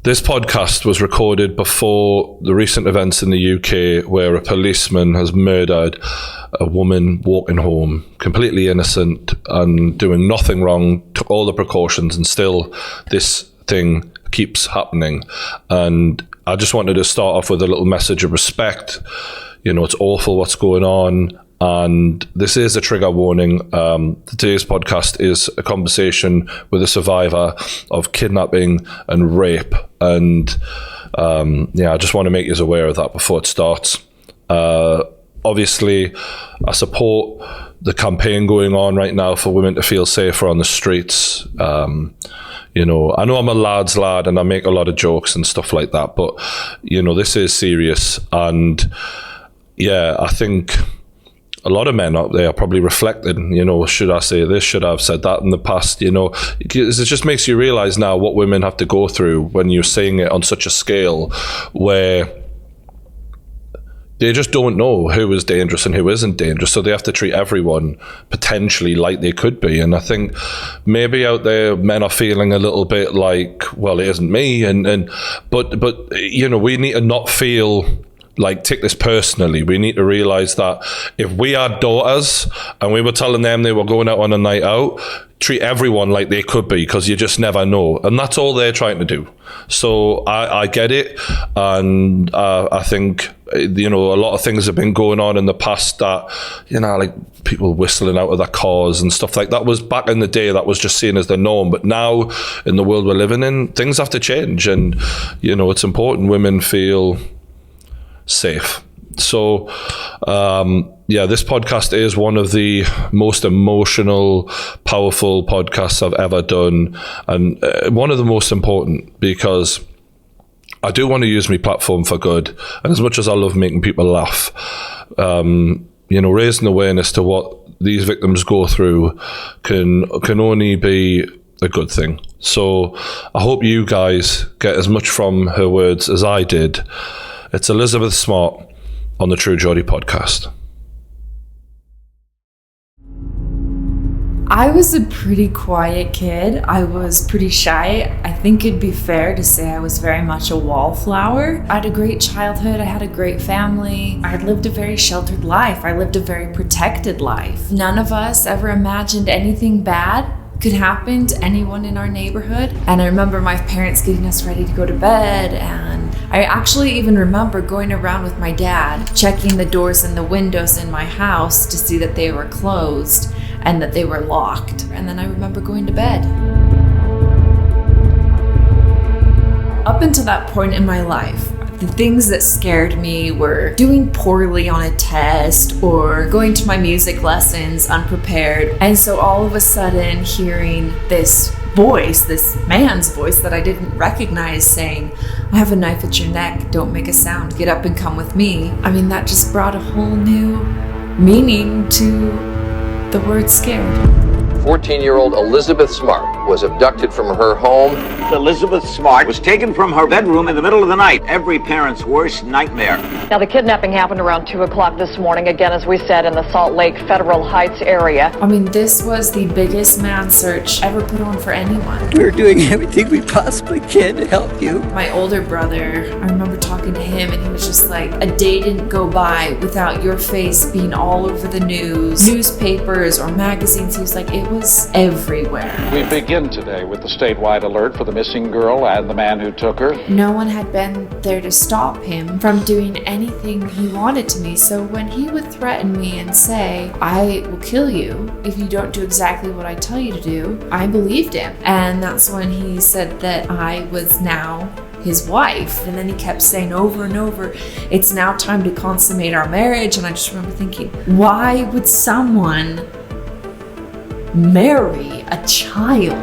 This podcast was recorded before the recent events in the UK where a policeman has murdered a woman walking home, completely innocent and doing nothing wrong, took all the precautions, and still this thing keeps happening. And I just wanted to start off with a little message of respect. You know, it's awful what's going on. And this is a trigger warning. Today's podcast is a conversation with a survivor of kidnapping and rape. And I just want to make you aware of that before it starts. Obviously, I support the campaign going on right now for women to feel safer on the streets. You know, I know I'm a lad's lad and I make a lot of jokes and stuff like that, but, you know, this is serious. And yeah, I think a lot of men out there are probably reflecting, you know, should I say this? Should I have said that in the past? You know, it just makes you realize now what women have to go through when you're saying it on such a scale where they just don't know who is dangerous and who isn't dangerous. So they have to treat everyone potentially like they could be. And I think maybe out there men are feeling a little bit like, well, it isn't me. But you know, we need to not feel like take this personally. We need to realize that if we had daughters and we were telling them they were going out on a night out, treat everyone like they could be, because you just never know. And that's all they're trying to do. So I get it. And I think, you know, a lot of things have been going on in the past that, you know, like people whistling out of their cars and stuff like that was back in the day, that was just seen as the norm. But now in the world we're living in, things have to change. And, you know, it's important women feel safe. So this podcast is one of the most emotional, powerful podcasts I've ever done, and one of the most important, because I do want to use my platform for good. And as much as I love making people laugh, you know, raising awareness to what these victims go through can only be a good thing. So I hope you guys get as much from her words as I did. It's Elizabeth Smart on the True Geordie Podcast. I was a pretty quiet kid. I was pretty shy. I think it'd be fair to say I was very much a wallflower. I had a great childhood. I had a great family. I had lived a very sheltered life. I lived a very protected life. None of us ever imagined anything bad could happen to anyone in our neighborhood. And I remember my parents getting us ready to go to bed, and I actually even remember going around with my dad, checking the doors and the windows in my house to see that they were closed and that they were locked. And then I remember going to bed. Up until that point in my life, the things that scared me were doing poorly on a test or going to my music lessons unprepared. And so all of a sudden hearing this voice, this man's voice that I didn't recognize, saying, "I have a knife at your neck, don't make a sound, get up and come with me." I mean, that just brought a whole new meaning to the word scared. 14-year-old Elizabeth Smart was abducted from her home. Elizabeth Smart was taken from her bedroom in the middle of the night. Every parent's worst nightmare. Now, the kidnapping happened around 2 o'clock this morning, again, as we said, in the Salt Lake Federal Heights area. I mean, this was the biggest man search ever put on for anyone. We're doing everything we possibly can to help you. My older brother, I remember talking to him, and he was just like, a day didn't go by without your face being all over the news, newspapers or magazines. He was like, it was everywhere. We begin today with the statewide alert for the missing girl and the man who took her. No one had been there to stop him from doing anything he wanted to me. So when he would threaten me and say, "I will kill you if you don't do exactly what I tell you to do," I believed him. And that's when he said that I was now his wife. And then he kept saying over and over, "It's now time to consummate our marriage." And I just remember thinking, why would someone marry a child?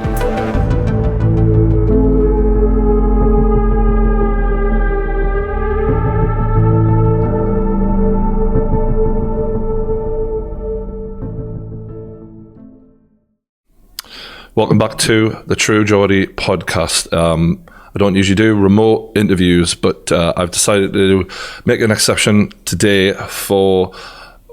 Welcome back to the True Geordie Podcast. I don't usually do remote interviews, but I've decided to make an exception today for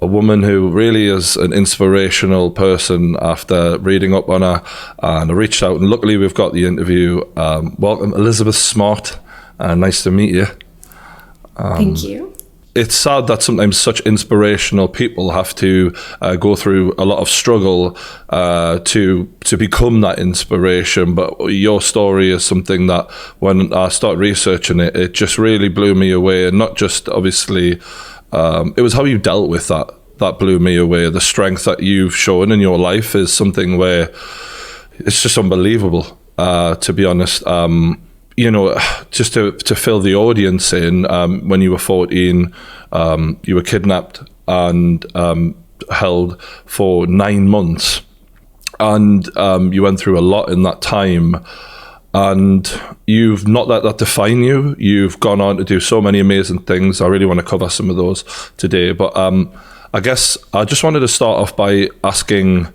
a woman who really is an inspirational person after reading up on her. And I reached out, and luckily we've got the interview. Welcome, Elizabeth Smart. Nice to meet you. Thank you. It's sad that sometimes such inspirational people have to go through a lot of struggle to become that inspiration. But your story is something that when I started researching it, it just really blew me away. And not just, obviously, it was how you dealt with that blew me away. The strength that you've shown in your life is something where it's just unbelievable, to be honest. You know, just to fill the audience in, when you were 14, you were kidnapped and held for 9 months. And you went through a lot in that time. And you've not let that define you. You've gone on to do so many amazing things. I really want to cover some of those today. But I guess I just wanted to start off by asking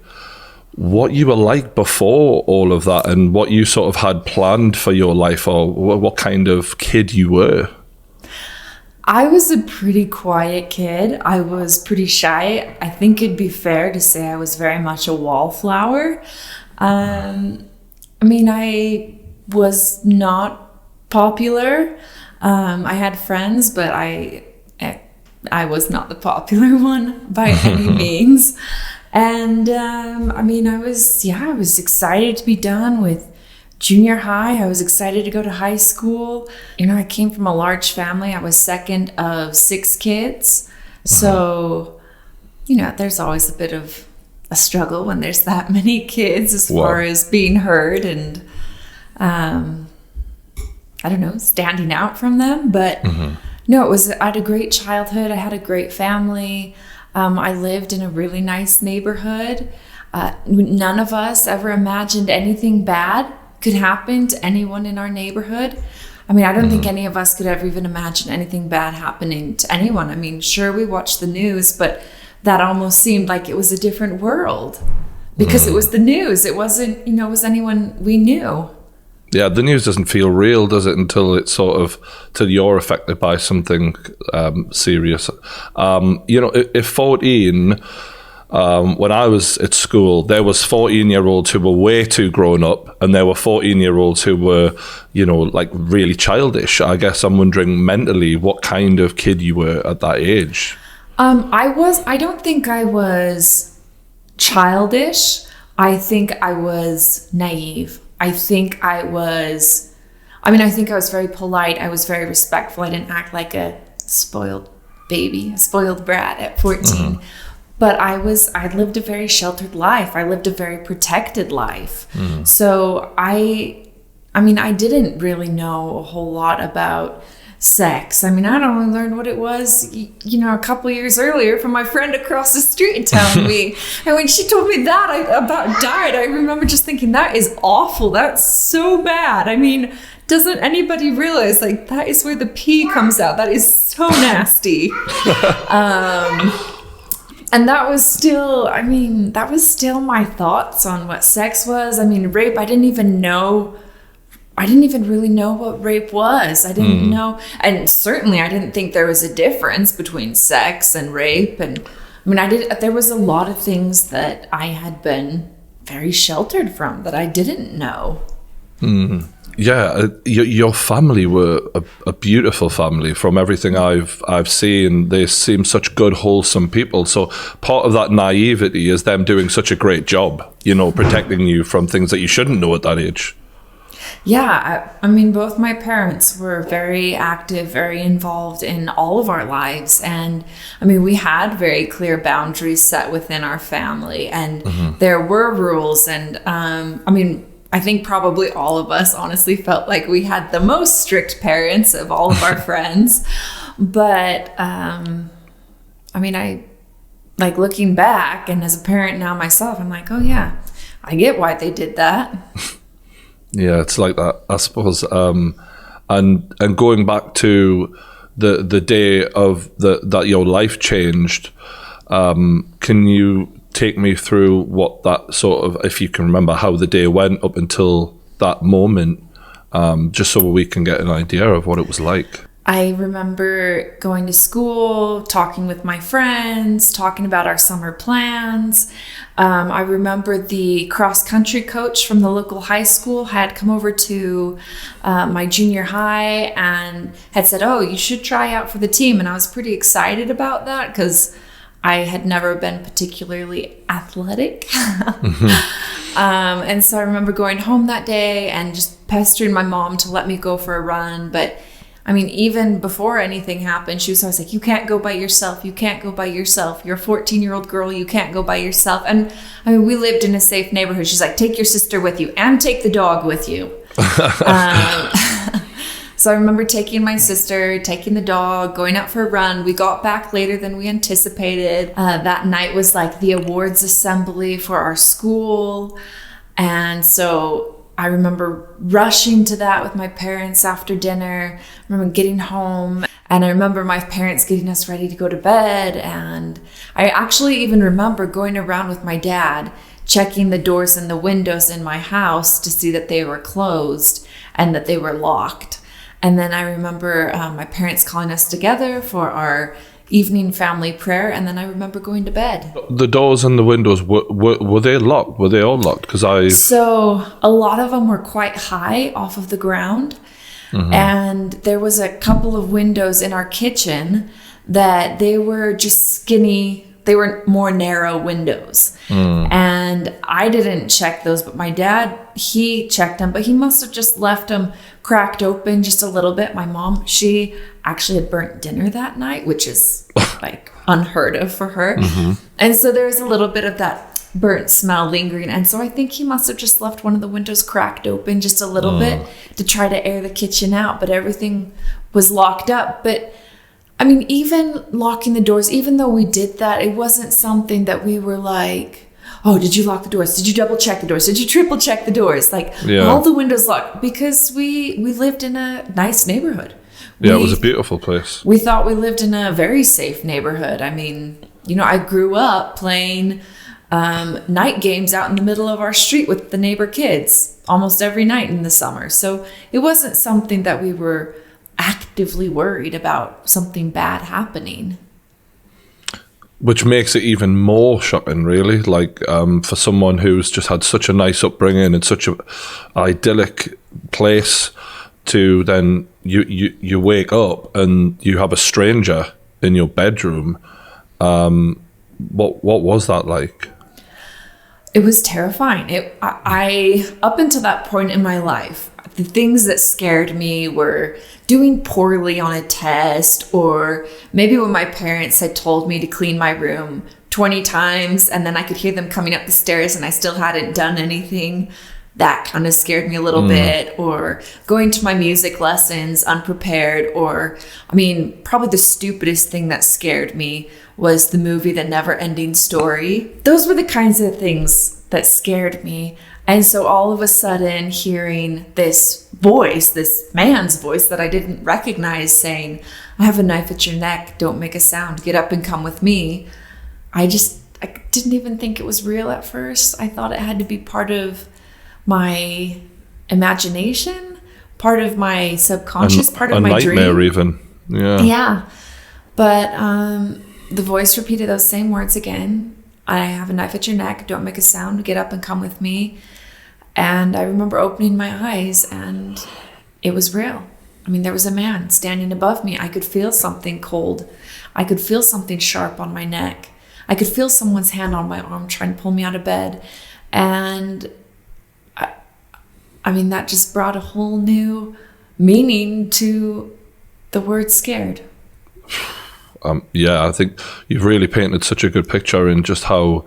what you were like before all of that, and what you sort of had planned for your life, or what kind of kid you were. I was a pretty quiet kid. I was pretty shy. I think it'd be fair to say I was very much a wallflower. I mean, I was not popular. I had friends, but I was not the popular one by any means. And I mean, I was excited to be done with junior high. I was excited to go to high school. You know, I came from a large family. I was second of 6 kids. So, you know, there's always a bit of a struggle when there's that many kids as far as being heard and, I don't know, standing out from them. But no, I had a great childhood. I had a great family. I lived in a really nice neighborhood. None of us ever imagined anything bad could happen to anyone in our neighborhood. I mean, I don't think any of us could ever even imagine anything bad happening to anyone. I mean, sure, we watched the news, but that almost seemed like it was a different world because it was the news. It wasn't, you know, it was anyone we knew. Yeah, the news doesn't feel real, does it, until it's till you're affected by something serious. You know, if 14, when I was at school, there was 14-year-olds who were way too grown up, and there were 14-year-olds who were, you know, like really childish. I guess I'm wondering mentally what kind of kid you were at that age. I don't think I was childish. I think I was naive. I think I was very polite. I was very respectful. I didn't act like a spoiled baby, a spoiled brat at 14. But I lived a very sheltered life. I lived a very protected life. So I didn't really know a whole lot about sex. I mean, I'd only learned what it was, you know, a couple years earlier from my friend across the street telling me. And when she told me that, I about died. I remember just thinking, that is awful. That's so bad. I mean, doesn't anybody realize, like, that is where the pee comes out? That is so nasty. And that was still my thoughts on what sex was. I mean, rape, I didn't even really know what rape was. I didn't know. And certainly I didn't think there was a difference between sex and rape. And I mean, there was a lot of things that I had been very sheltered from that I didn't know. Yeah, your family were a beautiful family. From everything I've seen, they seem such good, wholesome people. So part of that naivety is them doing such a great job, you know, protecting you from things that you shouldn't know at that age. Yeah, I mean, both my parents were very active, very involved in all of our lives. And I mean, we had very clear boundaries set within our family, and there were rules. And I mean, I think probably all of us honestly felt like we had the most strict parents of all of our friends. But I mean, I like looking back, and as a parent now myself, I'm like, oh yeah, I get why they did that. Yeah, it's like that, I suppose. And going back to the day of that your life changed, can you take me through what that sort of, if you can remember, how the day went up until that moment, just so we can get an idea of what it was like? I remember going to school, talking with my friends, talking about our summer plans. I remember the cross-country coach from the local high school had come over to my junior high and had said, oh, you should try out for the team. And I was pretty excited about that because I had never been particularly athletic. And so I remember going home that day and just pestering my mom to let me go for a run. But I mean, even before anything happened, she was always like, you can't go by yourself. You can't go by yourself. You're a 14-year-old girl. You can't go by yourself. And I mean, we lived in a safe neighborhood. She's like, take your sister with you and take the dog with you. So I remember taking my sister, taking the dog, going out for a run. We got back later than we anticipated. That night was like the awards assembly for our school. And so I remember rushing to that with my parents after dinner. I remember getting home, and I remember my parents getting us ready to go to bed. And I actually even remember going around with my dad, checking the doors and the windows in my house to see that they were closed and that they were locked. And then I remember my parents calling us together for our evening family prayer, and then I remember going to bed. The doors and the windows, were they locked? Were they all locked? So a lot of them were quite high off of the ground. And there was a couple of windows in our kitchen that they were just skinny. They were more narrow windows. And I didn't check those, but my dad, he checked them, but he must have just left them cracked open just a little bit. My mom, she actually had burnt dinner that night, which is like unheard of for her. And so there was a little bit of that burnt smell lingering. And so I think he must have just left one of the windows cracked open just a little bit to try to air the kitchen out, but everything was locked up. But I mean, even locking the doors, even though we did that, it wasn't something that we were like, oh, did you lock the doors? Did you double check the doors? Did you triple check the doors? Like all the windows locked, because we lived in a nice neighborhood. Yeah, it was a beautiful place. We thought we lived in a very safe neighborhood. I mean, you know, I grew up playing night games out in the middle of our street with the neighbor kids almost every night in the summer. So it wasn't something that we were actively worried about something bad happening. Which makes it even more shocking, really. Like for someone who's just had such a nice upbringing and such a idyllic place, to then you wake up and you have a stranger in your bedroom. What was that like? It was terrifying. I up until that point in my life, the things that scared me were doing poorly on a test, or maybe when my parents had told me to clean my room 20 times and then I could hear them coming up the stairs and I still hadn't done anything. That kind of scared me a little bit. Or going to my music lessons unprepared. Or, I mean, probably the stupidest thing that scared me was the movie The Never Ending Story. Those were the kinds of things that scared me. And so all of a sudden, hearing this voice, this man's voice that I didn't recognize, saying, I have a knife at your neck, don't make a sound, get up and come with me. I didn't even think it was real at first. I thought it had to be part of my imagination, part of my subconscious, part of my dream. A nightmare even. Yeah. But the voice repeated those same words again. I have a knife at your neck, don't make a sound, get up and come with me. And I remember opening my eyes and it was real. I mean, there was a man standing above me. I could feel something cold. I could feel something sharp on my neck. I could feel someone's hand on my arm trying to pull me out of bed. And I mean, that just brought a whole new meaning to the word scared. Yeah, I think you've really painted such a good picture in just how,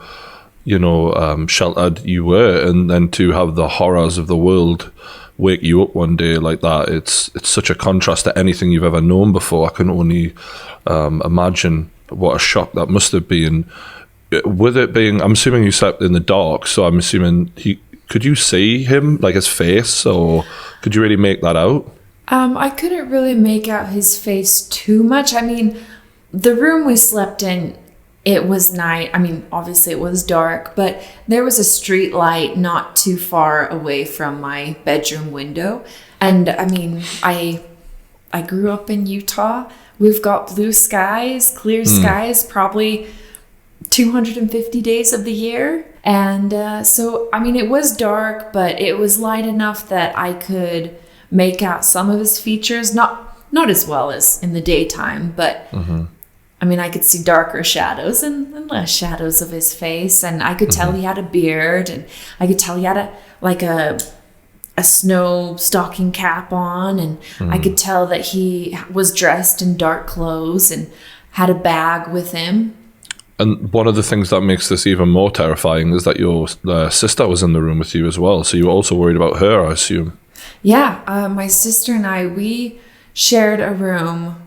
sheltered you were, and then to have the horrors of the world wake you up one day like that. It's such a contrast to anything you've ever known before. I can only imagine what a shock that must have been. With it being, I'm assuming you slept in the dark, so I'm assuming could you see him, like his face, or could you really make that out? I couldn't really make out his face too much. I mean, the room we slept in, it was night. I mean, obviously it was dark, but there was a street light not too far away from my bedroom window. And I mean, I I grew up in Utah. We've got blue skies, clear skies, probably 250 days of the year. And so, I mean, it was dark, but it was light enough that I could make out some of his features, not as well as in the daytime, but I mean, I could see darker shadows and less shadows of his face. And I could tell he had a beard, and I could tell he had a snow stocking cap on, and I could tell that he was dressed in dark clothes and had a bag with him. And one of the things that makes this even more terrifying is that your sister was in the room with you as well. So you were also worried about her, I assume. Yeah, my sister and I, we shared a room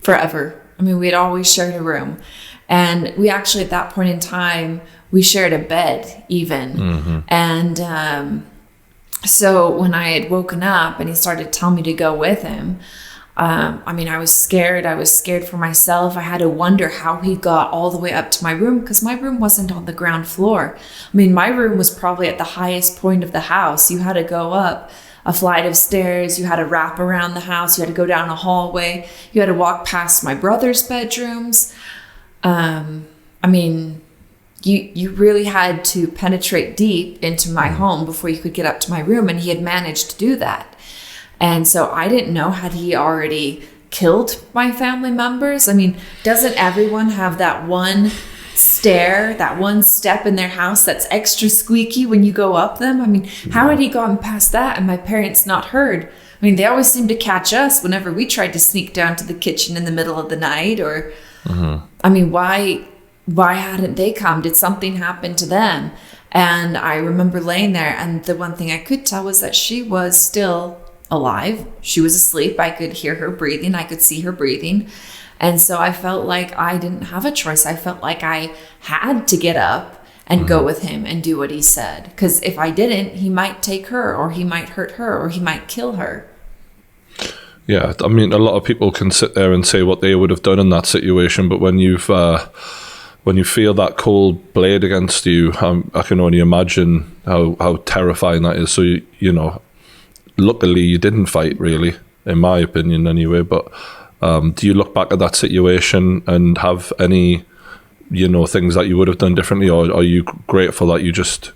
forever. I mean, we'd always shared a room. And we actually, at that point in time, we shared a bed even. And so when I had woken up and he started telling me to go with him, I mean, I was scared. I was scared for myself. I had to wonder how he got all the way up to my room, because my room wasn't on the ground floor. I mean, my room was probably at the highest point of the house. You had to go up a flight of stairs. You had to wrap around the house. You had to go down a hallway. You had to walk past my brother's bedrooms. I mean, you really had to penetrate deep into my home before you could get up to my room, and he had managed to do that. And so I didn't know, had he already killed my family members? I mean, doesn't everyone have that one stair, that one step in their house that's extra squeaky when you go up them? I mean, how had he gotten past that and my parents not heard? I mean, they always seemed to catch us whenever we tried to sneak down to the kitchen in the middle of the night. Or, I mean, why hadn't they come? Did something happen to them? And I remember laying there, and the one thing I could tell was that she was still alive. She was asleep. I could hear her breathing. I could see her breathing. And so I felt like I didn't have a choice. I felt like I had to get up and go with him and do what he said. Because if I didn't, he might take her, or he might hurt her, or he might kill her. Yeah, I mean, a lot of people can sit there and say what they would have done in that situation, but when you feel that cold blade against you, I can only imagine how terrifying that is. So, you know, luckily you didn't fight, really, in my opinion anyway. But do you look back at that situation and have any, you know, things that you would have done differently, or are you grateful that you just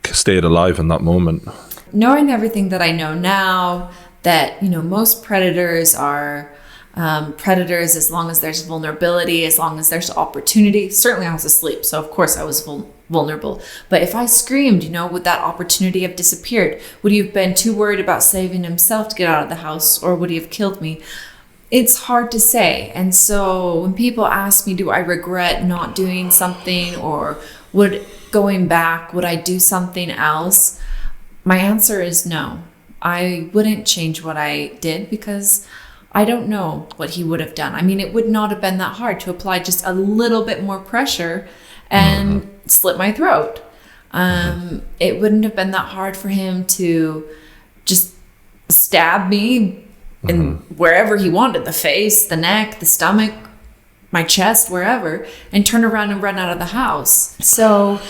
stayed alive in that moment? Knowing everything that I know now, that, you know, most predators are predators as long as there's vulnerability, as long as there's opportunity. Certainly I was asleep, so of course I was vulnerable. But if I screamed, you know, would that opportunity have disappeared? Would he have been too worried about saving himself to get out of the house, or would he have killed me? It's hard to say. And so when people ask me, do I regret not doing something, or going back, would I do something else? My answer is no. I wouldn't change what I did, because I don't know what he would have done. I mean, it would not have been that hard to apply just a little bit more pressure and slit my throat. It wouldn't have been that hard for him to just stab me in wherever he wanted, the face, the neck, the stomach, my chest, wherever, and turn around and run out of the house. So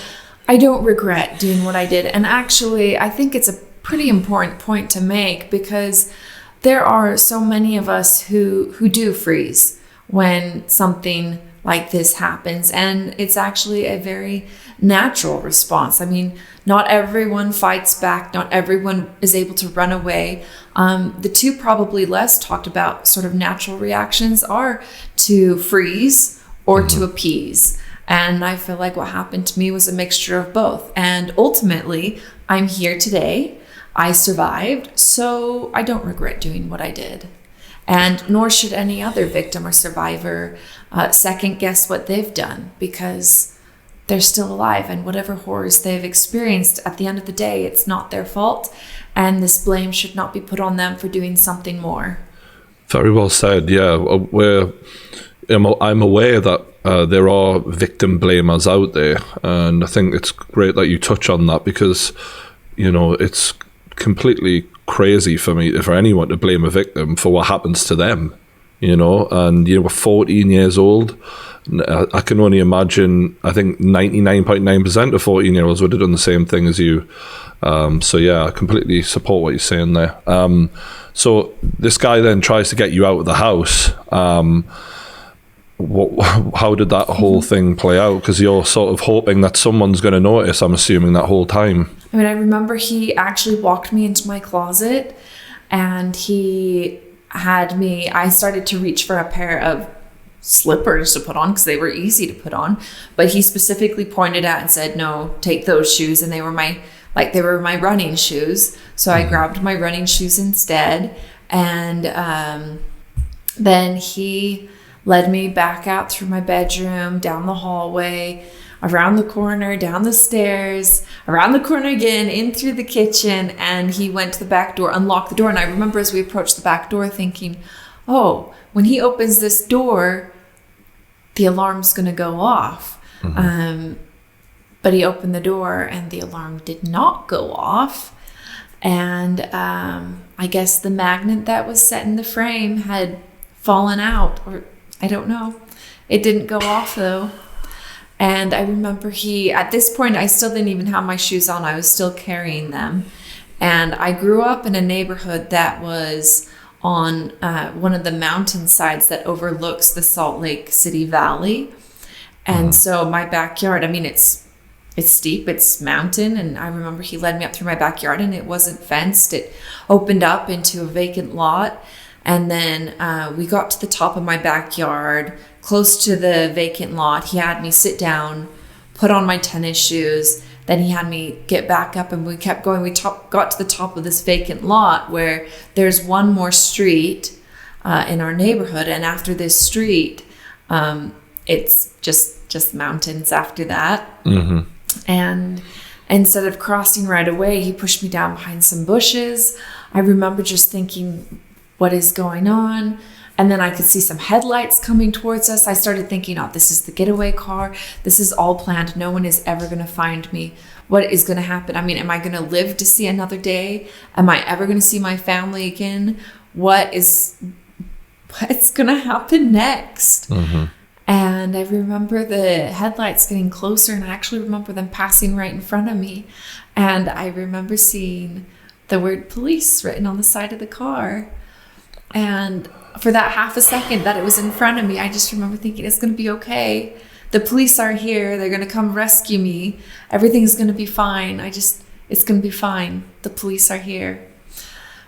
I don't regret doing what I did. And actually, I think it's a pretty important point to make, because there are so many of us who do freeze when something like this happens. And it's actually a very natural response. I mean, not everyone fights back. Not everyone is able to run away. The two probably less talked about sort of natural reactions are to freeze or to appease. And I feel like what happened to me was a mixture of both. And ultimately, I'm here today. I survived, so I don't regret doing what I did. And nor should any other victim or survivor second guess what they've done, because they're still alive, and whatever horrors they've experienced, at the end of the day, it's not their fault, and this blame should not be put on them for doing something more. Very well said. Yeah, I'm aware that there are victim blamers out there, and I think it's great that you touch on that, because, you know, it's completely crazy for anyone to blame a victim for what happens to them. you know, and you were 14 years old. I can only imagine, I think 99.9% of 14-year-olds would have done the same thing as you. So yeah, I completely support what you're saying there. So this guy then tries to get you out of the house. How did that whole thing play out? Because you're sort of hoping that someone's going to notice, I'm assuming, that whole time. I mean, I remember he actually walked me into my closet, and he had me, I started to reach for a pair of slippers to put on because they were easy to put on, but he specifically pointed out and said, no, take those shoes. And they were my running shoes. So I grabbed my running shoes instead. And then he led me back out through my bedroom, down the hallway, around the corner, down the stairs, around the corner again, in through the kitchen. And he went to the back door, unlocked the door. And I remember as we approached the back door thinking, oh, when he opens this door, the alarm's going to go off. But he opened the door and the alarm did not go off. And I guess the magnet that was set in the frame had fallen out, or I don't know. It didn't go off though. And I remember at this point, I still didn't even have my shoes on. I was still carrying them. And I grew up in a neighborhood that was on one of the mountain sides that overlooks the Salt Lake City Valley. And so my backyard, I mean, it's steep, it's mountain. And I remember he led me up through my backyard and it wasn't fenced. It opened up into a vacant lot. And then we got to the top of my backyard, close to the vacant lot. He had me sit down, put on my tennis shoes. Then he had me get back up and we kept going. We got to the top of this vacant lot where there's one more street in our neighborhood. And after this street, it's just mountains after that. Mm-hmm. And instead of crossing right away, he pushed me down behind some bushes. I remember just thinking, what is going on? And then I could see some headlights coming towards us. I started thinking, oh, this is the getaway car. This is all planned. No one is ever going to find me. What is going to happen? I mean, am I going to live to see another day? Am I ever going to see my family again? What's going to happen next? Mm-hmm. And I remember the headlights getting closer, and I actually remember them passing right in front of me. And I remember seeing the word police written on the side of the car. And for that half a second that it was in front of me, I just remember thinking, it's going to be okay. The police are here. They're going to come rescue me. Everything's going to be fine. It's going to be fine. The police are here.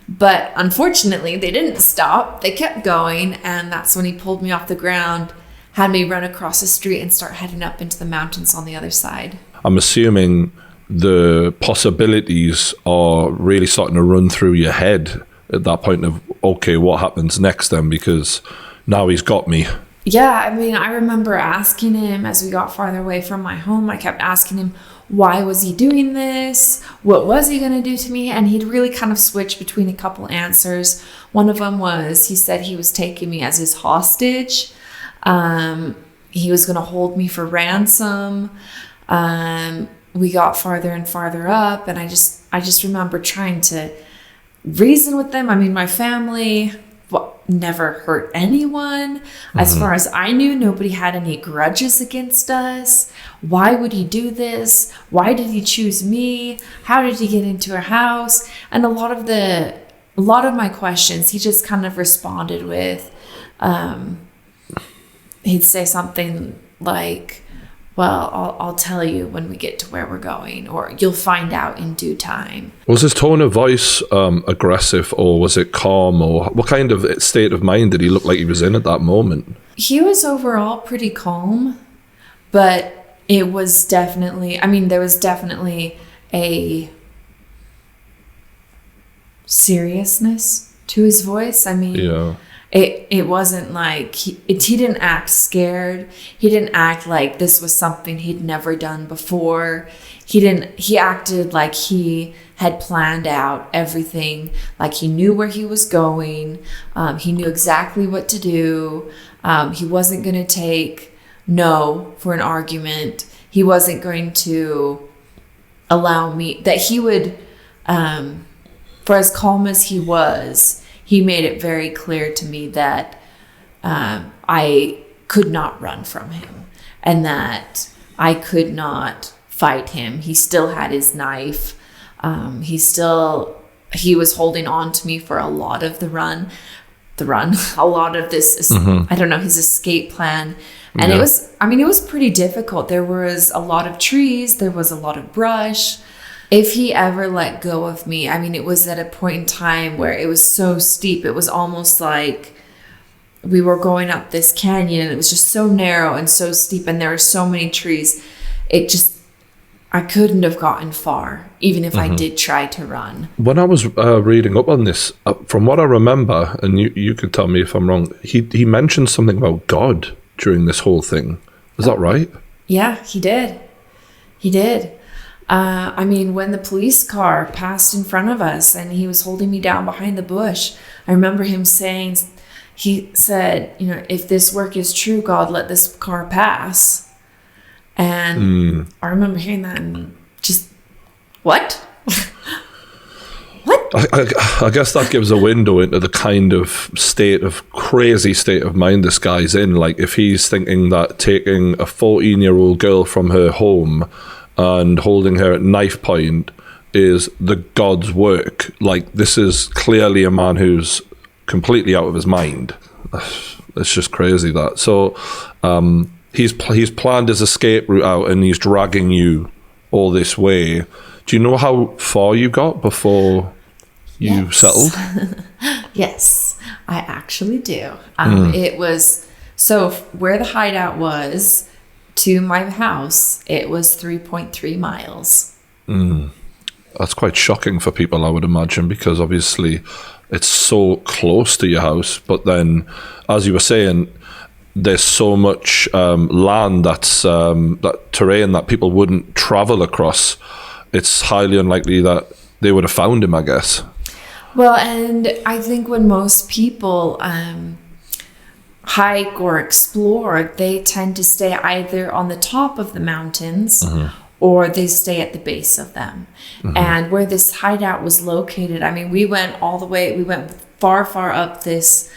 But unfortunately, they didn't stop. They kept going. And that's when he pulled me off the ground, had me run across the street and start heading up into the mountains on the other side. I'm assuming the possibilities are really starting to run through your head at that point of, okay, what happens next then? Because now he's got me. Yeah, I mean, I remember asking him as we got farther away from my home, I kept asking him, why was he doing this? What was he going to do to me? And he'd really kind of switch between a couple answers. One of them was, he said he was taking me as his hostage. He was going to hold me for ransom. We got farther and farther up, and I just remember trying to reason with them. I mean, my family never hurt anyone. As far as I knew, nobody had any grudges against us. Why would he do this? Why did he choose me? How did he get into our house? And a lot of my questions, he just kind of responded with, he'd say something like, well, I'll tell you when we get to where we're going, or you'll find out in due time. Was his tone of voice aggressive, or was it calm, or what kind of state of mind did he look like he was in at that moment? He was overall pretty calm, but it was definitely, I mean, there was definitely a seriousness to his voice. I mean, yeah. It wasn't like, he didn't act scared. He didn't act like this was something he'd never done before. He acted like he had planned out everything, like he knew where he was going. He knew exactly what to do. He wasn't going to take no for an argument. He wasn't going to allow me, that he would, for as calm as he was, he made it very clear to me that I could not run from him, and that I could not fight him. He still had his knife. He was holding on to me for a lot of the run, a lot of this, I don't know, his escape plan. And it was pretty difficult. There was a lot of trees. There was a lot of brush. If he ever let go of me, I mean, it was at a point in time where it was so steep. It was almost like we were going up this canyon, and it was just so narrow and so steep, and there were so many trees. I couldn't have gotten far, even if I did try to run. When I was reading up on this, from what I remember, and you could tell me if I'm wrong, he mentioned something about God during this whole thing. Is that right? Yeah, he did. He did. I mean, when the police car passed in front of us and he was holding me down behind the bush, I remember him saying, he said, you know, if this work is true, God, let this car pass. And I remember hearing that and just, what? What? I guess that gives a window into the kind of crazy state of mind this guy's in. Like, if he's thinking that taking a 14-year-old girl from her home and holding her at knife point is the God's work, like, this is clearly a man who's completely out of his mind. It's just crazy that. So he's planned his escape route out, and he's dragging you all this way. Do you know how far you got before you settled? Yes, I actually do. It was, so where the hideout was to my house, it was 3.3 miles. That's quite shocking for people, I would imagine, because obviously it's so close to your house. But then, as you were saying, there's so much land that's that terrain that people wouldn't travel across. It's highly unlikely that they would have found him, I guess. Well, and I think when most people hike or explore, they tend to stay either on the top of the mountains or they stay at the base of them. And where this hideout was located, I mean, we went far up this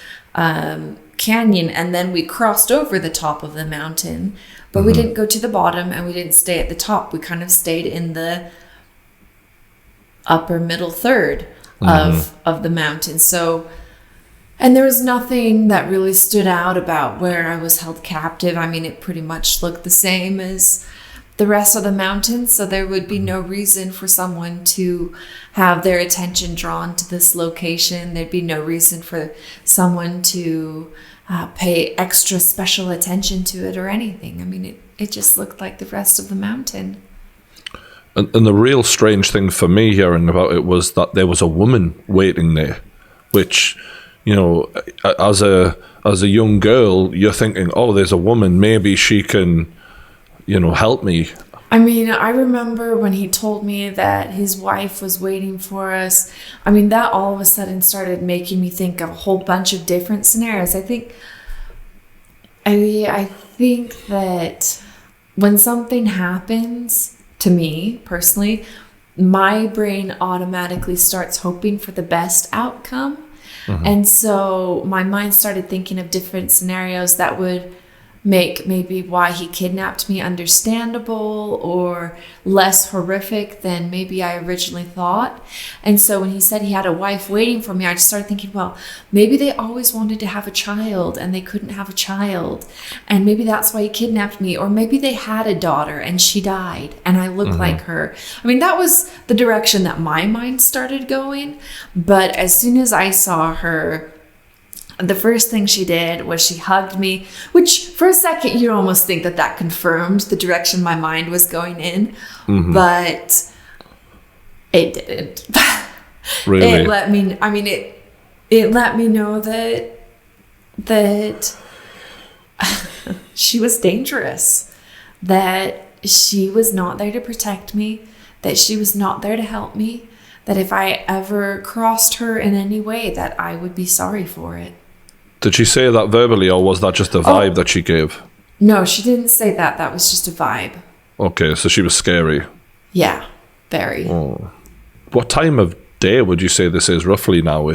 canyon, and then we crossed over the top of the mountain, but we didn't go to the bottom and we didn't stay at the top. We kind of stayed in the upper middle third of the mountain. So, and there was nothing that really stood out about where I was held captive. I mean, it pretty much looked the same as the rest of the mountains, so there would be no reason for someone to have their attention drawn to this location. There'd be no reason for someone to pay extra special attention to it or anything. I mean, it just looked like the rest of the mountain. And the real strange thing for me hearing about it was that there was a woman waiting there, which, you know, as a young girl, you're thinking, oh, there's a woman, maybe she can, you know, help me. I mean, I remember when he told me that his wife was waiting for us. I mean, that all of a sudden started making me think of a whole bunch of different scenarios. I think that when something happens to me personally, my brain automatically starts hoping for the best outcome. And so my mind started thinking of different scenarios that would make maybe why he kidnapped me understandable or less horrific than maybe I originally thought. And so when he said he had a wife waiting for me, I just started thinking, well, maybe they always wanted to have a child and they couldn't have a child. And maybe that's why he kidnapped me. Or maybe they had a daughter and she died and I look like her. I mean, that was the direction that my mind started going. But as soon as I saw her, the first thing she did was she hugged me, which for a second you almost think that confirmed the direction my mind was going in, but it didn't. Really? It let me, I mean, it let me know that she was dangerous, that she was not there to protect me, that she was not there to help me, that if I ever crossed her in any way, that I would be sorry for it. Did she say that verbally, or was that just a vibe that she gave? No, she didn't say that. That was just a vibe. Okay, so she was scary. Yeah, very. Oh. What time of day would you say this is roughly now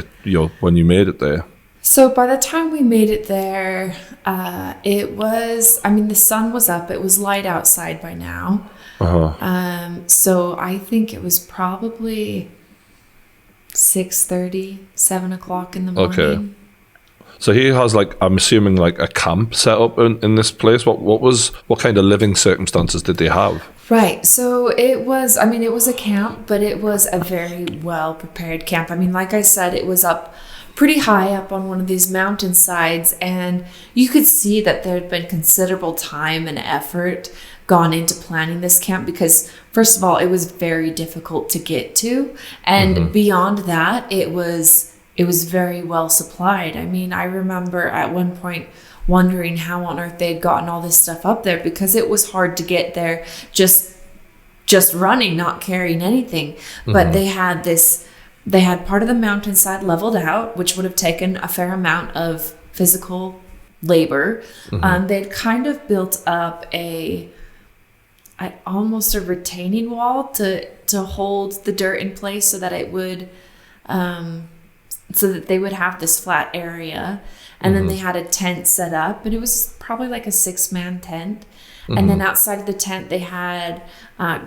when you made it there? So by the time we made it there, the sun was up. It was light outside by now. So I think it was probably 6:30, 7 o'clock in the morning. Okay. So he has, like, I'm assuming, like, a camp set up in this place. What kind of living circumstances did they have? Right. So it was a camp, but it was a very well prepared camp. I mean, like I said, it was up pretty high up on one of these mountainsides, and you could see that there had been considerable time and effort gone into planning this camp because, first of all, it was very difficult to get to, and beyond that, it was very well supplied. I mean, I remember at one point wondering how on earth they'd gotten all this stuff up there because it was hard to get there just running, not carrying anything. But they had part of the mountainside leveled out, which would have taken a fair amount of physical labor. They'd kind of built up almost a retaining wall to hold the dirt in place so that it would so that they would have this flat area. And then they had a tent set up, and it was probably like a 6-man tent. And then outside of the tent, they had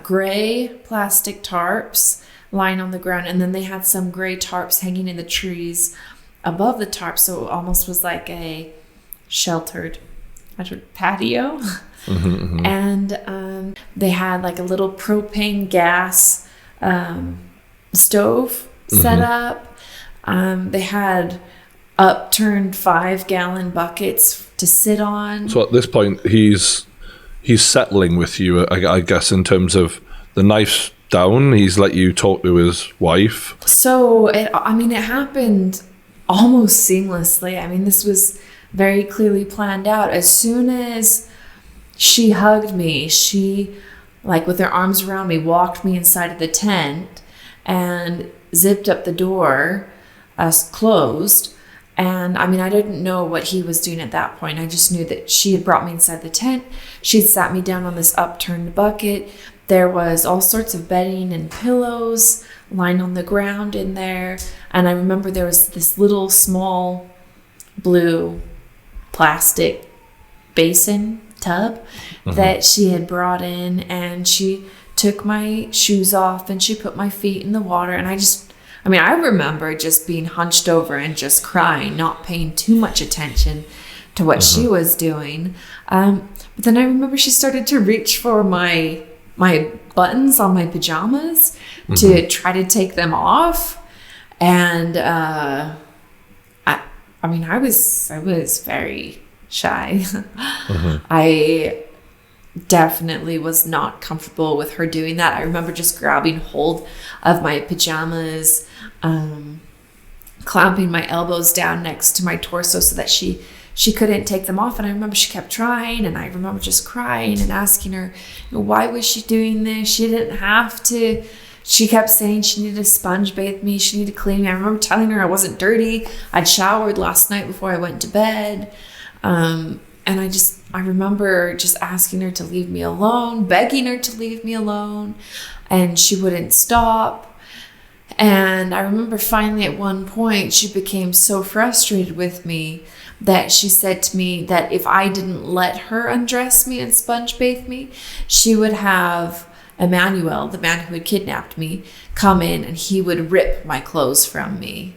gray plastic tarps lying on the ground. And then they had some gray tarps hanging in the trees above the tarp. So it almost was like a sheltered patio. And they had like a little propane gas stove set up. They had upturned 5-gallon buckets to sit on. So at this point, he's settling with you, I guess, in terms of the knife's down. He's let you talk to his wife. So it happened almost seamlessly. I mean, this was very clearly planned out. As soon as she hugged me, she, like with her arms around me, walked me inside of the tent and zipped up the door, closed. And I didn't know what he was doing at that point. I just knew that she had brought me inside the tent. She'd sat me down on this upturned bucket. There was all sorts of bedding and pillows lying on the ground in there. And I remember there was this little small blue plastic basin tub that she had brought in, and she took my shoes off and she put my feet in the water. And I remember just being hunched over and just crying, not paying too much attention to what she was doing. But then I remember she started to reach for my buttons on my pajamas to try to take them off. And I was very shy. I definitely was not comfortable with her doing that. I remember just grabbing hold of my pajamas, clamping my elbows down next to my torso so that she couldn't take them off. And I remember she kept trying, and I remember just crying and asking her, why was she doing this? She didn't have to. She kept saying she needed to sponge bathe me. She needed to clean me. I remember telling her I wasn't dirty. I'd showered last night before I went to bed. And I remember just asking her to leave me alone, begging her to leave me alone, and she wouldn't stop. And I remember finally at one point she became so frustrated with me that she said to me that if I didn't let her undress me and sponge bathe me, she would have Emmanuel, the man who had kidnapped me, come in and he would rip my clothes from me.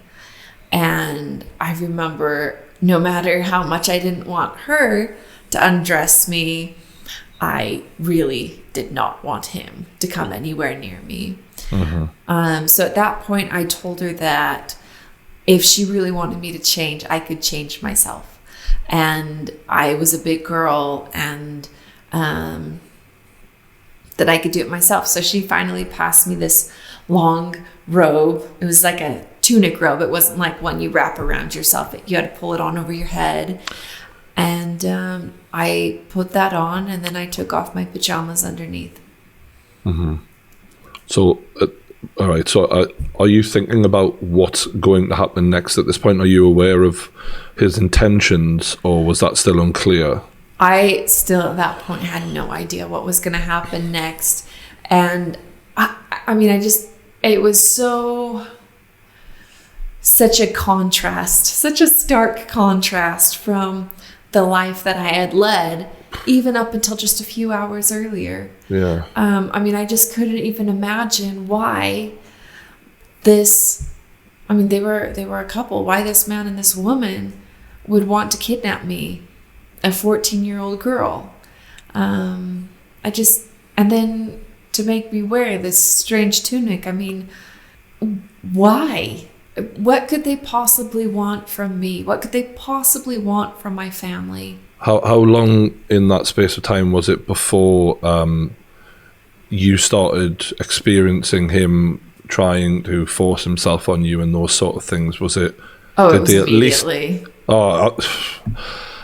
And I remember, no matter how much I didn't want her to undress me, I really did not want him to come anywhere near me. So at that point, I told her that if she really wanted me to change, I could change myself. And I was a big girl, and that I could do it myself. So she finally passed me this long robe. It was like a tunic robe. It wasn't like one you wrap around yourself. You had to pull it on over your head. And I put that on, and then I took off my pajamas underneath. So, all right. So are you thinking about what's going to happen next at this point? Are you aware of his intentions, or was that still unclear? I still at that point had no idea what was going to happen next. And it was so such a contrast, such a stark contrast from the life that I had led, even up until just a few hours earlier. Yeah. I mean, I just couldn't even imagine why this, I mean, they were a couple, why this man and this woman would want to kidnap me, a 14-year-old girl. And then to make me wear this strange tunic, I mean, why? What could they possibly want from me? What could they possibly want from my family? How long in that space of time was it before you started experiencing him trying to force himself on you and those sort of things? Was it? Oh, it was immediately.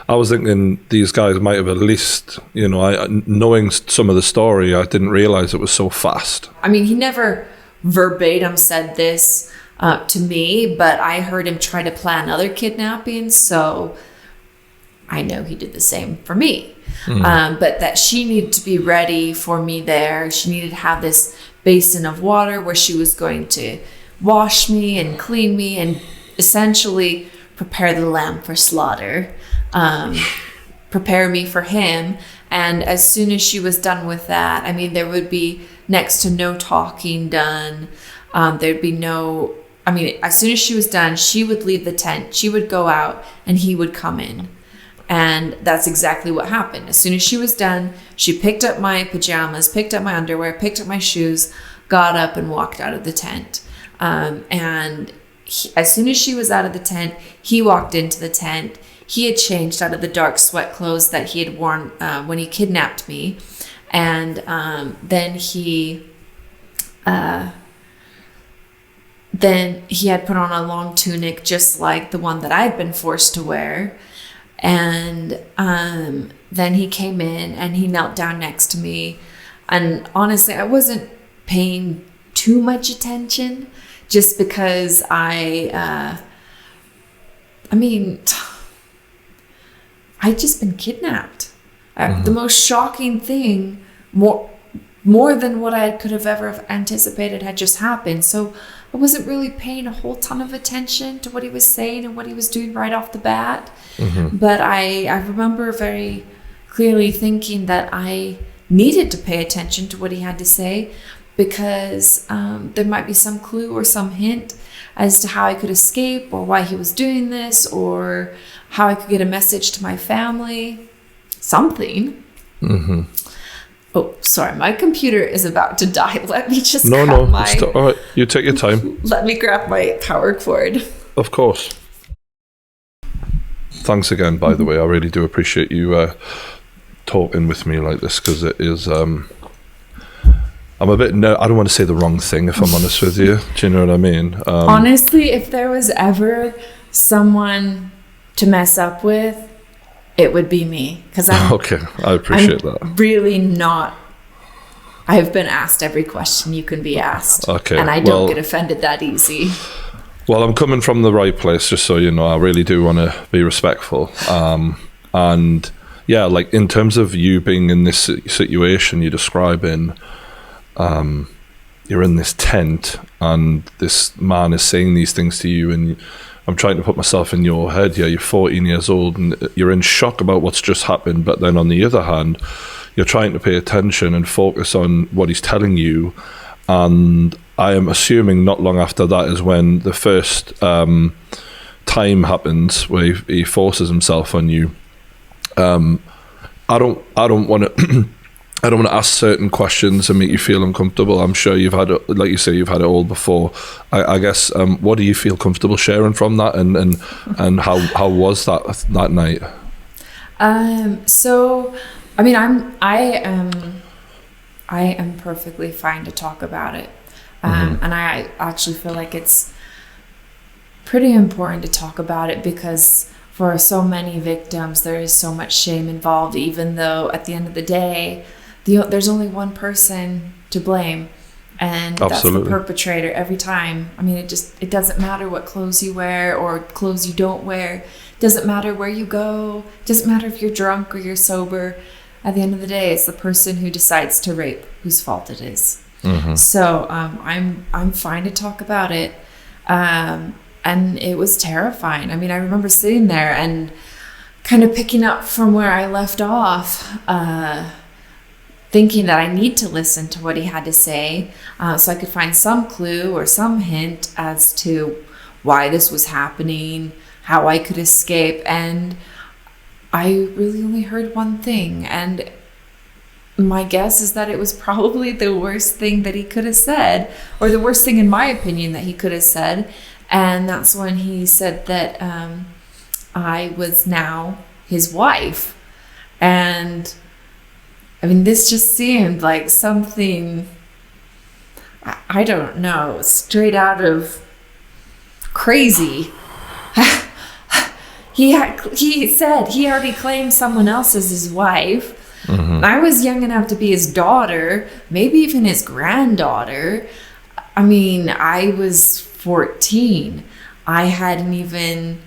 I was thinking these guys might have at least, you know, knowing some of the story, I didn't realize it was so fast. I mean, he never verbatim said this to me, but I heard him try to plan other kidnappings, so I know he did the same for me. But that she needed to be ready for me there. She needed to have this basin of water where she was going to wash me and clean me and essentially prepare the lamb for slaughter, prepare me for him. And as soon as she was done with that, I mean, there would be next to no talking done. There'd be no, I mean, as soon as she was done, she would leave the tent, she would go out, and he would come in. And that's exactly what happened. As soon as she was done, she picked up my pajamas, picked up my underwear, picked up my shoes, got up and walked out of the tent. As soon as she was out of the tent, he walked into the tent. He had changed out of the dark sweat clothes that he had worn when he kidnapped me. And then he had put on a long tunic just like the one that I'd been forced to wear. And then he came in and he knelt down next to me. And honestly, I wasn't paying too much attention just because I'd just been kidnapped. The most shocking thing, more than what I could have ever anticipated, had just happened. So I wasn't really paying a whole ton of attention to what he was saying and what he was doing right off the bat. But I remember very clearly thinking that I needed to pay attention to what he had to say, because there might be some clue or some hint as to how I could escape, or why he was doing this, or how I could get a message to my family. Something. Oh, sorry, my computer is about to die. Let me just all right, you take your time. Let me grab my power cord. Of course. Thanks again, by the way. I really do appreciate you talking with me like this, because it is... I'm a bit... I don't want to say the wrong thing, if I'm honest with you. Do you know what I mean? Honestly, if there was ever someone to mess up with, it would be me. Because I'm... Okay, I appreciate that. Really not... I've been asked every question you can be asked. Okay, and I don't get offended that easy. Well, I'm coming from the right place, just so you know. I really do want to be respectful. And yeah, like in terms of you being in this situation you're describing, you're in this tent and this man is saying these things to you, and I'm trying to put myself in your head. Yeah, you're 14 years old and you're in shock about what's just happened, but then on the other hand, you're trying to pay attention and focus on what he's telling you. And I am assuming not long after that is when the first time happens where he forces himself on you. I don't want to I don't want to ask certain questions and make you feel uncomfortable. I'm sure you've had it, like you say, you've had it all before. I guess what do you feel comfortable sharing from that, and how was that night? So I mean, I am perfectly fine to talk about it. And I actually feel like it's pretty important to talk about it, because for so many victims, there is so much shame involved, even though at the end of the day, there's only one person to blame, and Absolutely. That's the perpetrator every time. I mean, it doesn't matter what clothes you wear or clothes you don't wear. It doesn't matter where you go. It doesn't matter if you're drunk or you're sober. At the end of the day, it's the person who decides to rape whose fault it is. So I'm fine to talk about it. And And it was terrifying. I mean, I remember sitting there and kind of picking up from where I left off, thinking that I need to listen to what he had to say, so I could find some clue or some hint as to why this was happening, how I could escape. And I really only heard one thing, and my guess is that it was probably the worst thing that he could have said, or the worst thing in my opinion that he could have said. And that's when he said that I was now his wife. And I mean, this just seemed like something, I don't know, straight out of Crazy. He said he already claimed someone else as his wife. Mm-hmm. I was young enough to be his daughter, maybe even his granddaughter. I mean, I was 14. I hadn't even,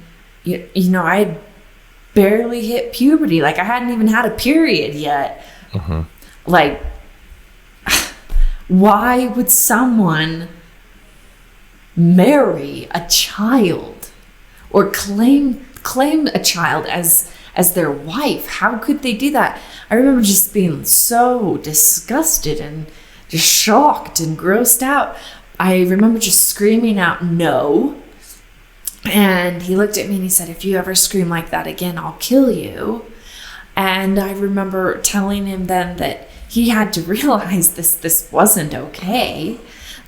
I had barely hit puberty. Like, I hadn't even had a period yet. Mm-hmm. Like, why would someone marry a child or claim a child as their wife? How could they do that? I remember just being so disgusted and just shocked and grossed out. I remember just screaming out, no. And he looked at me and he said, if you ever scream like that again, I'll kill you. And I remember telling him then that he had to realize this wasn't okay,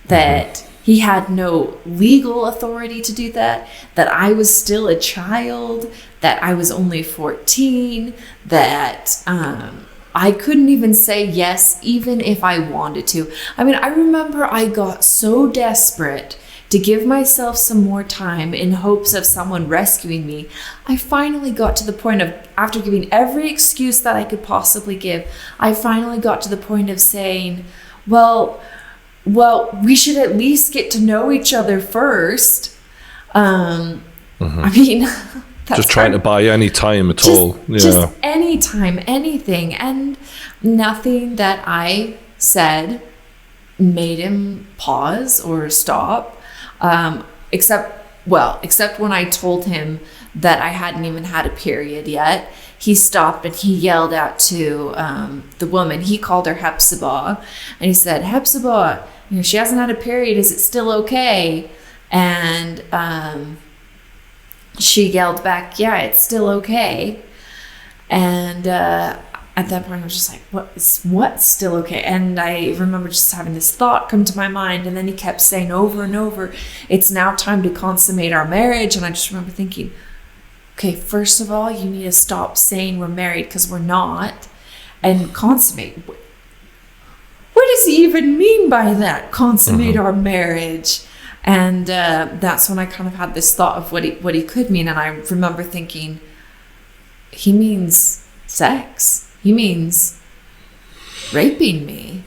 that he had no legal authority to do that, that I was still a child, that I was only 14, that I couldn't even say yes, even if I wanted to. I mean, I remember I got so desperate to give myself some more time in hopes of someone rescuing me. I finally got to the point of, after giving every excuse that I could possibly give, I finally got to the point of saying, well, we should at least get to know each other first. I mean, just trying to buy any time at all. Yeah. Just any time, anything. And nothing that I said made him pause or stop, except when I told him that I hadn't even had a period yet. He stopped and he yelled out to the woman. He called her Hepzibah, and he said, Hepzibah, she hasn't had a period. Is it still okay? And she yelled back, yeah, it's still okay. And at that point, I was just like, what's still okay? And I remember just having this thought come to my mind. And then he kept saying over and over, it's now time to consummate our marriage. And I just remember thinking, okay, first of all, you need to stop saying we're married, because we're not. And consummate. What does he even mean by that? Consummate our marriage. And that's when I kind of had this thought of what he could mean. And I remember thinking, he means sex. He means raping me.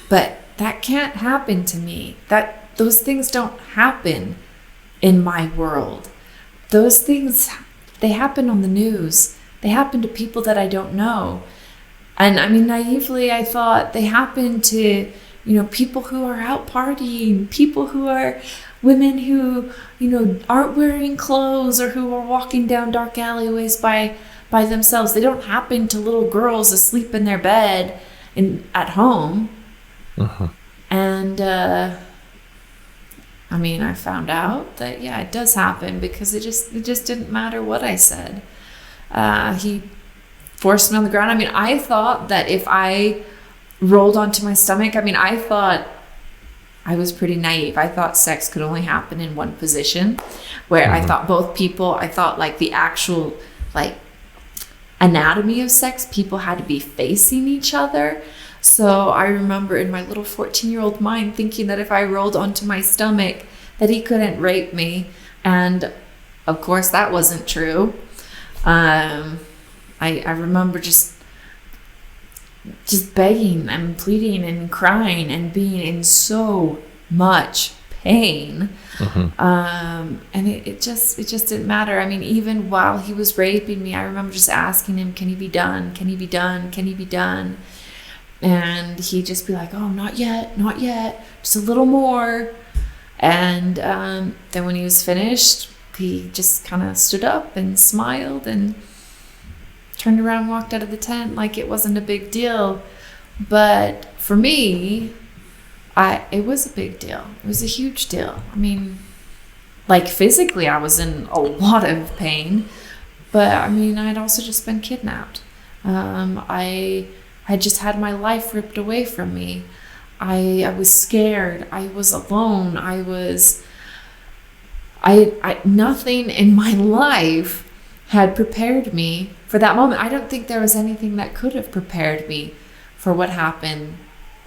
But that can't happen to me. Those things don't happen in my world. Those things, they happen on the news. They happen to people that I don't know. And I mean, naively, I thought they happen to, people who are out partying, people who are women who, aren't wearing clothes, or who are walking down dark alleyways by themselves. They don't happen to little girls asleep in their bed at home. And I mean, I found out that, yeah, it does happen, because it just didn't matter what I said. He forced me on the ground. I mean, I thought that if I rolled onto my stomach, I thought I was pretty naive. I thought sex could only happen in one position, where I thought like the actual anatomy of sex, people had to be facing each other. So I remember in my little 14-year-old mind thinking that if I rolled onto my stomach, that he couldn't rape me. And of course that wasn't true. I remember just begging and pleading and crying and being in so much pain. And it just didn't matter. I mean, even while he was raping me, I remember just asking him, can he be done? Can he be done? Can he be done? And he'd just be like, oh, not yet, just a little more. And then when he was finished, he just kind of stood up and smiled and turned around and walked out of the tent like it wasn't a big deal. But for me, it was a big deal. It was a huge deal. I mean, like physically, I was in a lot of pain, but I mean, I'd also just been kidnapped. I just had my life ripped away from me. I was scared. I was alone. Nothing in my life had prepared me for that moment. I don't think there was anything that could have prepared me for what happened,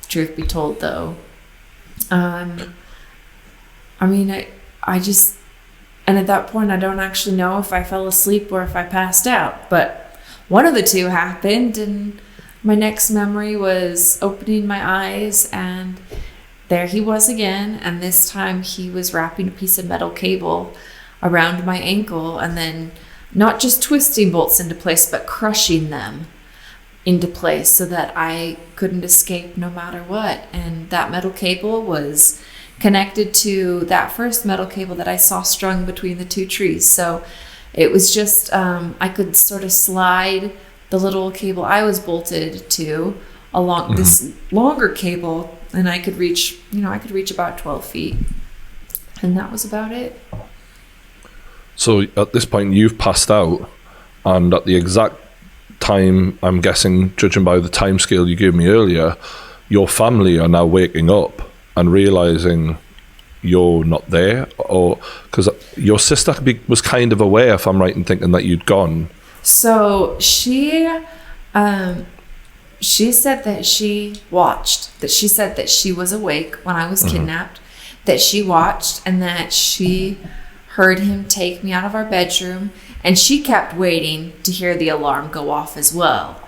truth be told, though. I mean, I just, and at that point, I don't actually know if I fell asleep or if I passed out, but one of the two happened, and my next memory was opening my eyes, and there he was again, and this time he was wrapping a piece of metal cable around my ankle, and then not just twisting bolts into place, but crushing them into place so that I couldn't escape no matter what. And that metal cable was connected to that first metal cable that I saw strung between the two trees. So it was just, I could sort of slide the little cable I was bolted to along this longer cable, and I could reach about 12 feet. And that was about it. So at this point, you've passed out, and at the exact time, I'm guessing, judging by the time scale you gave me earlier, your family are now waking up and realizing you're not there, or because your sister was kind of aware, if I'm right in thinking, that you'd gone. So she said that she watched, that she said that she was awake when I was kidnapped, that she watched, and that she heard him take me out of our bedroom, and she kept waiting to hear the alarm go off as well.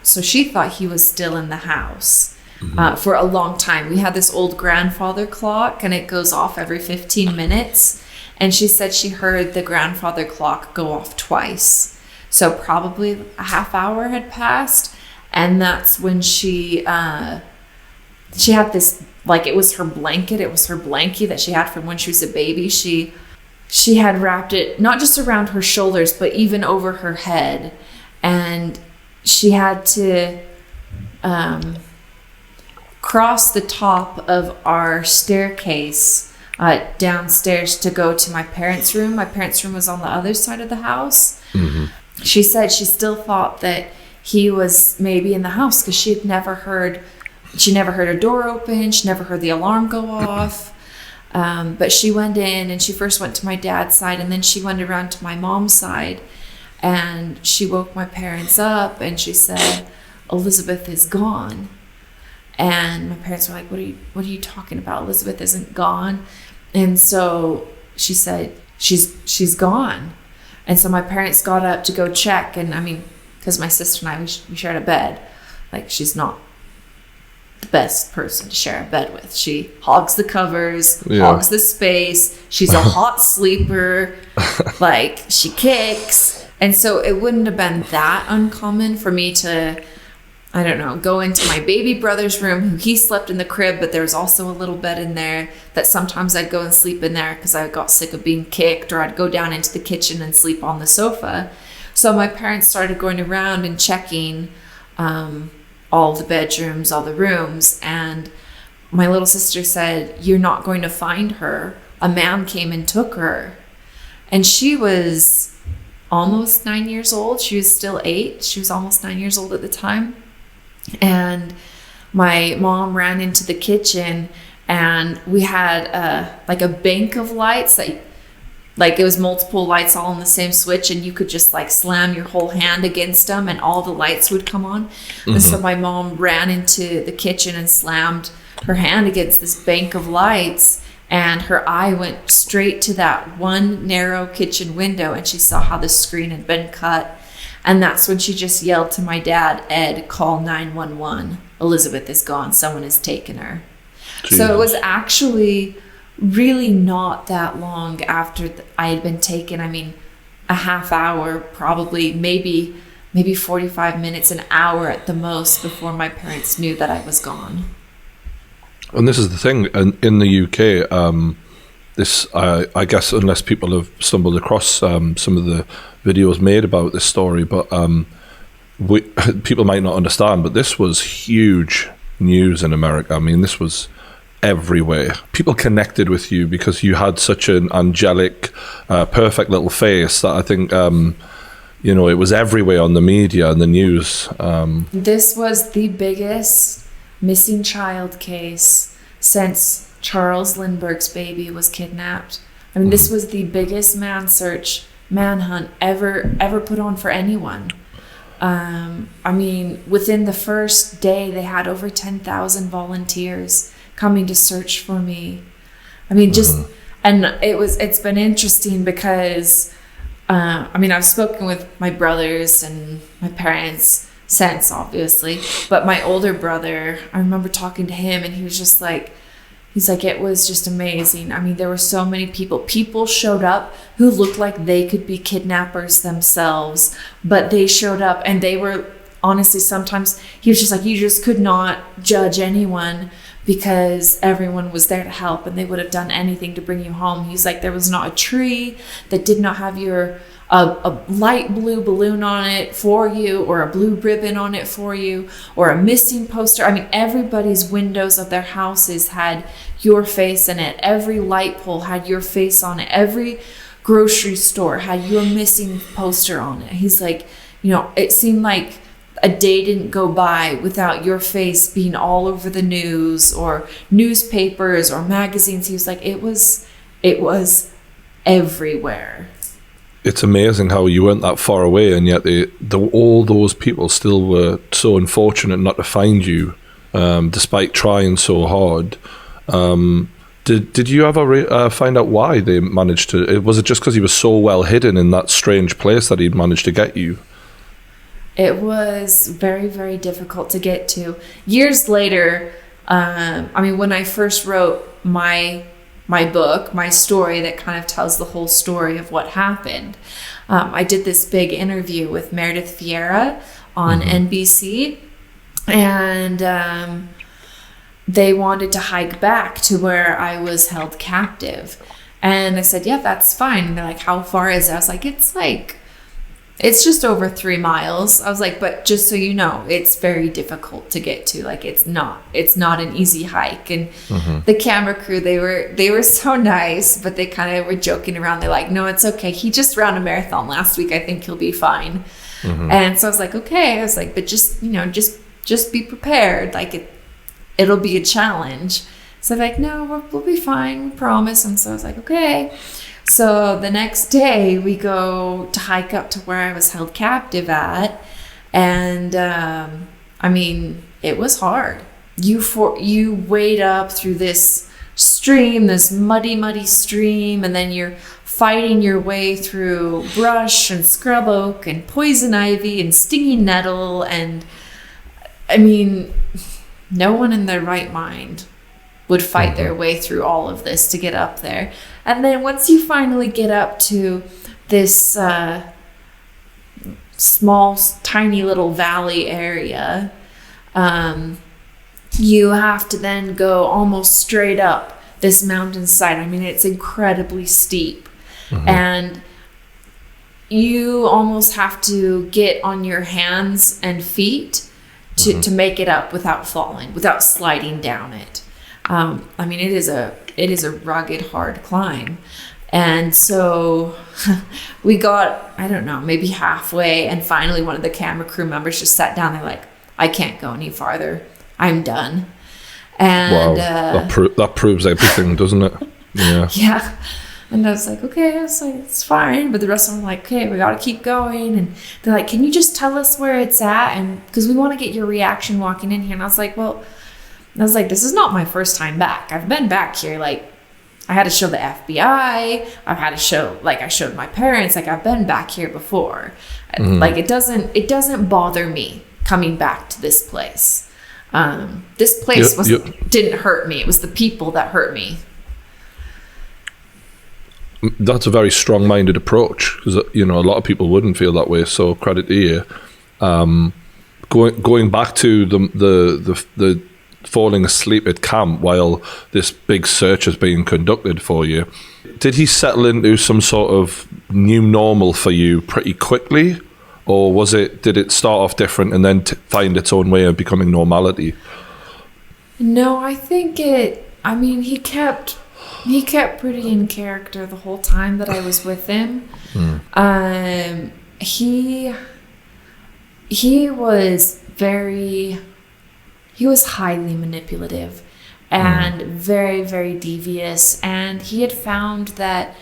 So she thought he was still in the house for a long time. We had this old grandfather clock, and it goes off every 15 minutes. And she said she heard the grandfather clock go off twice. So probably a half hour had passed. And that's when she had this, like, it was her blanket. It was her blankie that she had from when she was a baby. She had wrapped it not just around her shoulders, but even over her head. And she had to cross the top of our staircase downstairs to go to my parents' room. My parents' room was on the other side of the house. She said she still thought that he was maybe in the house because she never heard a door open. She never heard the alarm go off. But she went in, and she first went to my dad's side, and then she went around to my mom's side, and she woke my parents up, and she said, "Elizabeth is gone." And my parents were like, what are you talking about? Elizabeth isn't gone. And so she said, she's gone. And so my parents got up to go check. And I mean, because my sister and I, we shared a bed. Like, she's not the best person to share a bed with. She hogs the covers, hogs the space. She's a hot sleeper. Like, she kicks. And so it wouldn't have been that uncommon for me to, I don't know, go into my baby brother's room. He slept in the crib, but there was also a little bed in there that sometimes I'd go and sleep in there because I got sick of being kicked, or I'd go down into the kitchen and sleep on the sofa. So my parents started going around and checking all the bedrooms, all the rooms. And my little sister said, "You're not going to find her. A man came and took her." And she was almost 9 years old. She was still 8. She was almost 9 years old at the time. And my mom ran into the kitchen, and we had like a bank of lights that, like, it was multiple lights all on the same switch, and you could just like slam your whole hand against them and all the lights would come on. And so my mom ran into the kitchen and slammed her hand against this bank of lights, and her eye went straight to that one narrow kitchen window, and she saw how the screen had been cut. And that's when she just yelled to my dad, "Ed, call 911. Elizabeth is gone. Someone has taken her." Jesus. So it was actually really not that long after I had been taken. I mean, a half hour, probably, maybe 45 minutes, an hour at the most, before my parents knew that I was gone. And this is the thing, in the UK, this, I guess, unless people have stumbled across some of the videos made about this story, but people might not understand, but this was huge news in America. I mean, this was everywhere. People connected with you because you had such an angelic, perfect little face that I think, you know, it was everywhere on the media and the news. This was the biggest missing child case since Charles Lindbergh's baby was kidnapped. I mean, this was the biggest manhunt ever put on for anyone. I mean, within the first day, they had over 10,000 volunteers coming to search for me. I mean, and it's been interesting because, I mean, I've spoken with my brothers and my parents since, obviously, but my older brother, I remember talking to him, and he was just like, it was just amazing. I mean, there were so many people showed up who looked like they could be kidnappers themselves, but they showed up, and they were, honestly, sometimes he was just like, you just could not judge anyone because everyone was there to help, and they would have done anything to bring you home. He's like, there was not a tree that did not have a light blue balloon on it for you, or a blue ribbon on it for you, or a missing poster. I mean, everybody's windows of their houses had your face in it. Every light pole had your face on it. Every grocery store had your missing poster on it. He's like, you know, it seemed like a day didn't go by without your face being all over the news or newspapers or magazines. He was like, it was everywhere. It's amazing how you weren't that far away, and yet all those people still were so unfortunate not to find you, despite trying so hard. Did you ever find out why they managed to? Was it just because he was so well hidden in that strange place that he'd managed to get you? It was very, very difficult to get to. Years later, I mean, when I first wrote my book, my story that kind of tells the whole story of what happened, I did this big interview with Meredith Vieira on NBC, and they wanted to hike back to where I was held captive. And I said, yeah, that's fine. And they're like, how far is it? I was like, it's just over 3 miles. I was like, but just so you know, it's very difficult to get to. Like, it's not an easy hike. And the camera crew, they were so nice, but they kind of were joking around. They're like, no, it's okay. He just ran a marathon last week. I think he'll be fine. And so I was like, okay. I was like, but just, you know, just be prepared. Like, it'll be a challenge. So they're like, no, we'll be fine. We promise. And so I was like, okay. So the next day we go to hike up to where I was held captive at. And, I mean, it was hard. You wade up through this stream, this muddy stream, and then you're fighting your way through brush and scrub oak and poison ivy and stinging nettle. And I mean, no one in their right mind would fight their way through all of this to get up there. And then once you finally get up to this small, tiny little valley area, you have to then go almost straight up this mountainside. I mean, it's incredibly steep. And you almost have to get on your hands and feet to make it up without falling, without sliding down it. I mean, it is a rugged, hard climb. And so we got, I don't know, maybe halfway, and finally one of the camera crew members just sat down. They're like, I can't go any farther. I'm done. And wow, that proves everything, doesn't it? Yeah. Yeah. And I was like, okay. I was like, it's fine. But the rest of them were like, okay, we got to keep going. And they're like, can you just tell us where it's at? And because we want to get your reaction walking in here. And I was like, this is not my first time back. I've been back here. Like, I had to show the FBI. I've had to show, like, I showed my parents. Like, I've been back here before. Like, it doesn't bother me coming back to this place. This place didn't hurt me. It was the people that hurt me. That's a very strong-minded approach, because, you know, a lot of people wouldn't feel that way. So credit to you. Going back to the falling asleep at camp while this big search is being conducted for you. Did he settle into some sort of new normal for you pretty quickly? Or did it start off different and then find its own way of becoming normality? No, I think he kept pretty in character the whole time that I was with him. He was highly manipulative and very, very devious. And he had found that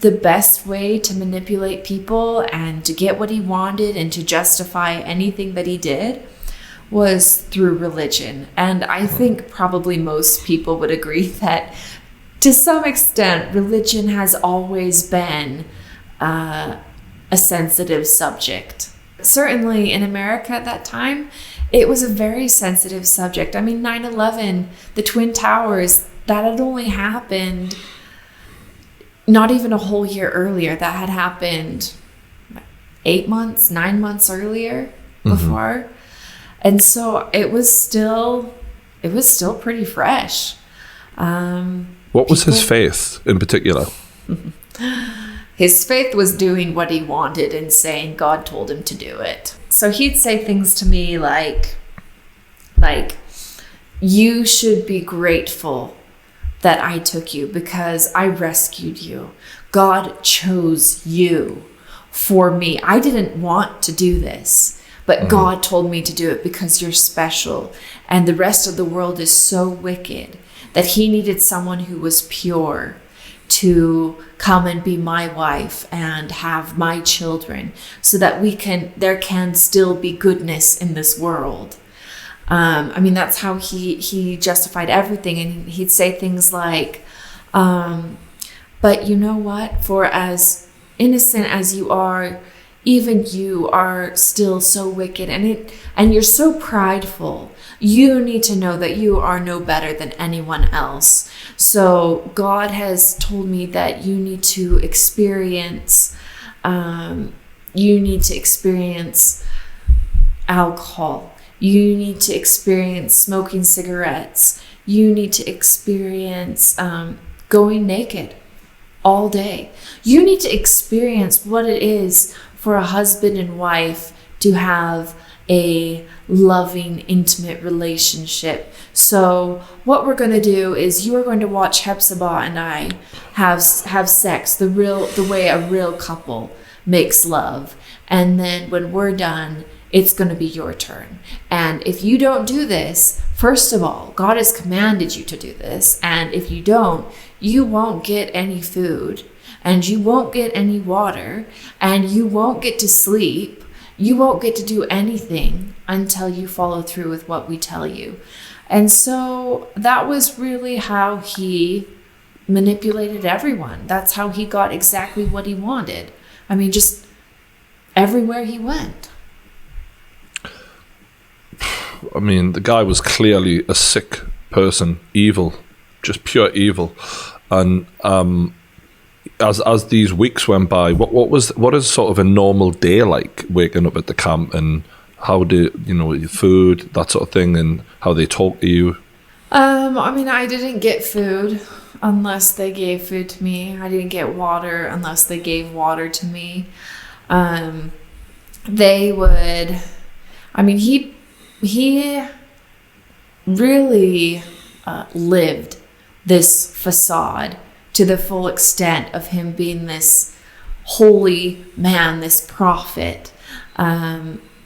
the best way to manipulate people and to get what he wanted and to justify anything that he did was through religion. And I think probably most people would agree that to some extent, religion has always been a sensitive subject. Certainly in America at that time, it was a very sensitive subject. I mean, 9/11, the Twin Towers, that had only happened not even a whole year earlier. That had happened 9 months earlier before. And so it was still pretty fresh. What was his faith in particular? His faith was doing what he wanted and saying God told him to do it. So he'd say things to me like, you should be grateful that I took you because I rescued you. God chose you for me. I didn't want to do this, but God told me to do it because you're special. And the rest of the world is so wicked that he needed someone who was pure to come and be my wife and have my children so that there can still be goodness in this world. That's how he justified everything. And he'd say things like, but you know what? For as innocent as you are, even you are still so wicked and you're so prideful. You need to know that you are no better than anyone else. So God has told me that you need to experience alcohol. You need to experience smoking cigarettes. You need to experience going naked all day. You need to experience what it is for a husband and wife to have a loving, intimate relationship. So what we're going to do is you are going to watch Hepzibah and I have sex the way a real couple makes love. And then when we're done, it's going to be your turn. And if you don't do this, first of all, God has commanded you to do this. And if you don't, you won't get any food and you won't get any water and you won't get to sleep. You won't get to do anything until you follow through with what we tell you. And so that was really how he manipulated everyone. That's how he got exactly what he wanted. I mean, just everywhere he went. I mean, the guy was clearly a sick person, evil, just pure evil. And as these weeks went by, what is sort of a normal day like waking up at the camp, and how do your food, that sort of thing, and how they talk to you? I didn't get food unless they gave food to me. I didn't get water unless they gave water to me. They would. He really lived this facade to the full extent of him being this holy man, this prophet.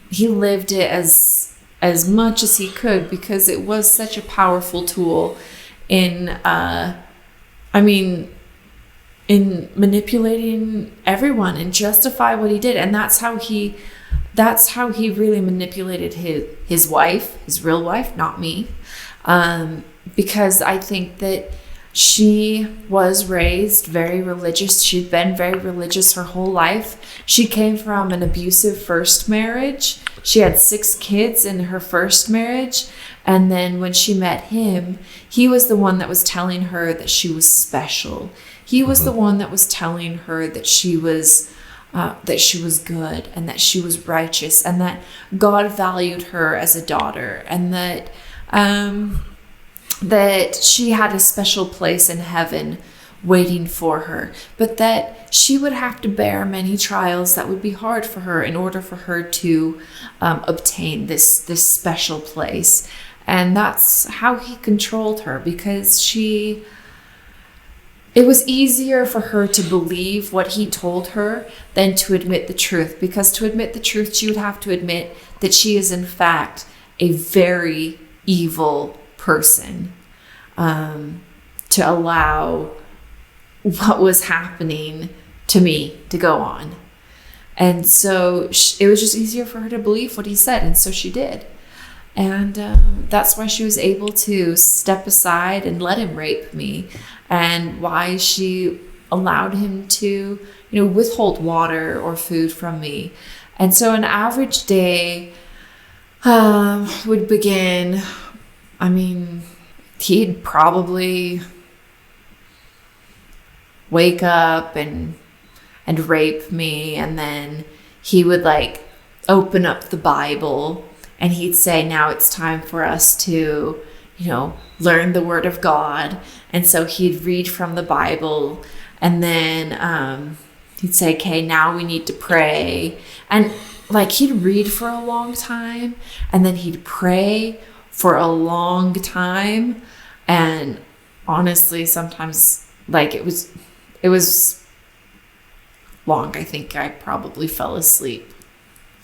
He lived it as much as he could because it was such a powerful tool in manipulating everyone and justify what he did. And that's how he really manipulated his wife, his real wife, not me. Because I think that she was raised very religious. She'd been very religious her whole life. She came from an abusive first marriage. She had 6 kids in her first marriage. And then when she met him, he was the one that was telling her that she was special. He was the one that was telling her that she was good and that she was righteous and that God valued her as a daughter and that that she had a special place in heaven waiting for her, but that she would have to bear many trials that would be hard for her in order for her to obtain this special place. And that's how he controlled her, because it was easier for her to believe what he told her than to admit the truth, because to admit the truth, she would have to admit that she is in fact a very evil person, to allow what was happening to me to go on. And so it was just easier for her to believe what he said, and so she did. And that's why she was able to step aside and let him rape me, and why she allowed him to, withhold water or food from me. And so an average day would begin, he'd probably wake up and rape me, and then he would open up the Bible and he'd say, now it's time for us to learn the Word of God. And so he'd read from the Bible, and then he'd say, okay, now we need to pray. And he'd read for a long time, and then he'd pray for a long time. And honestly, sometimes it was long. I think I probably fell asleep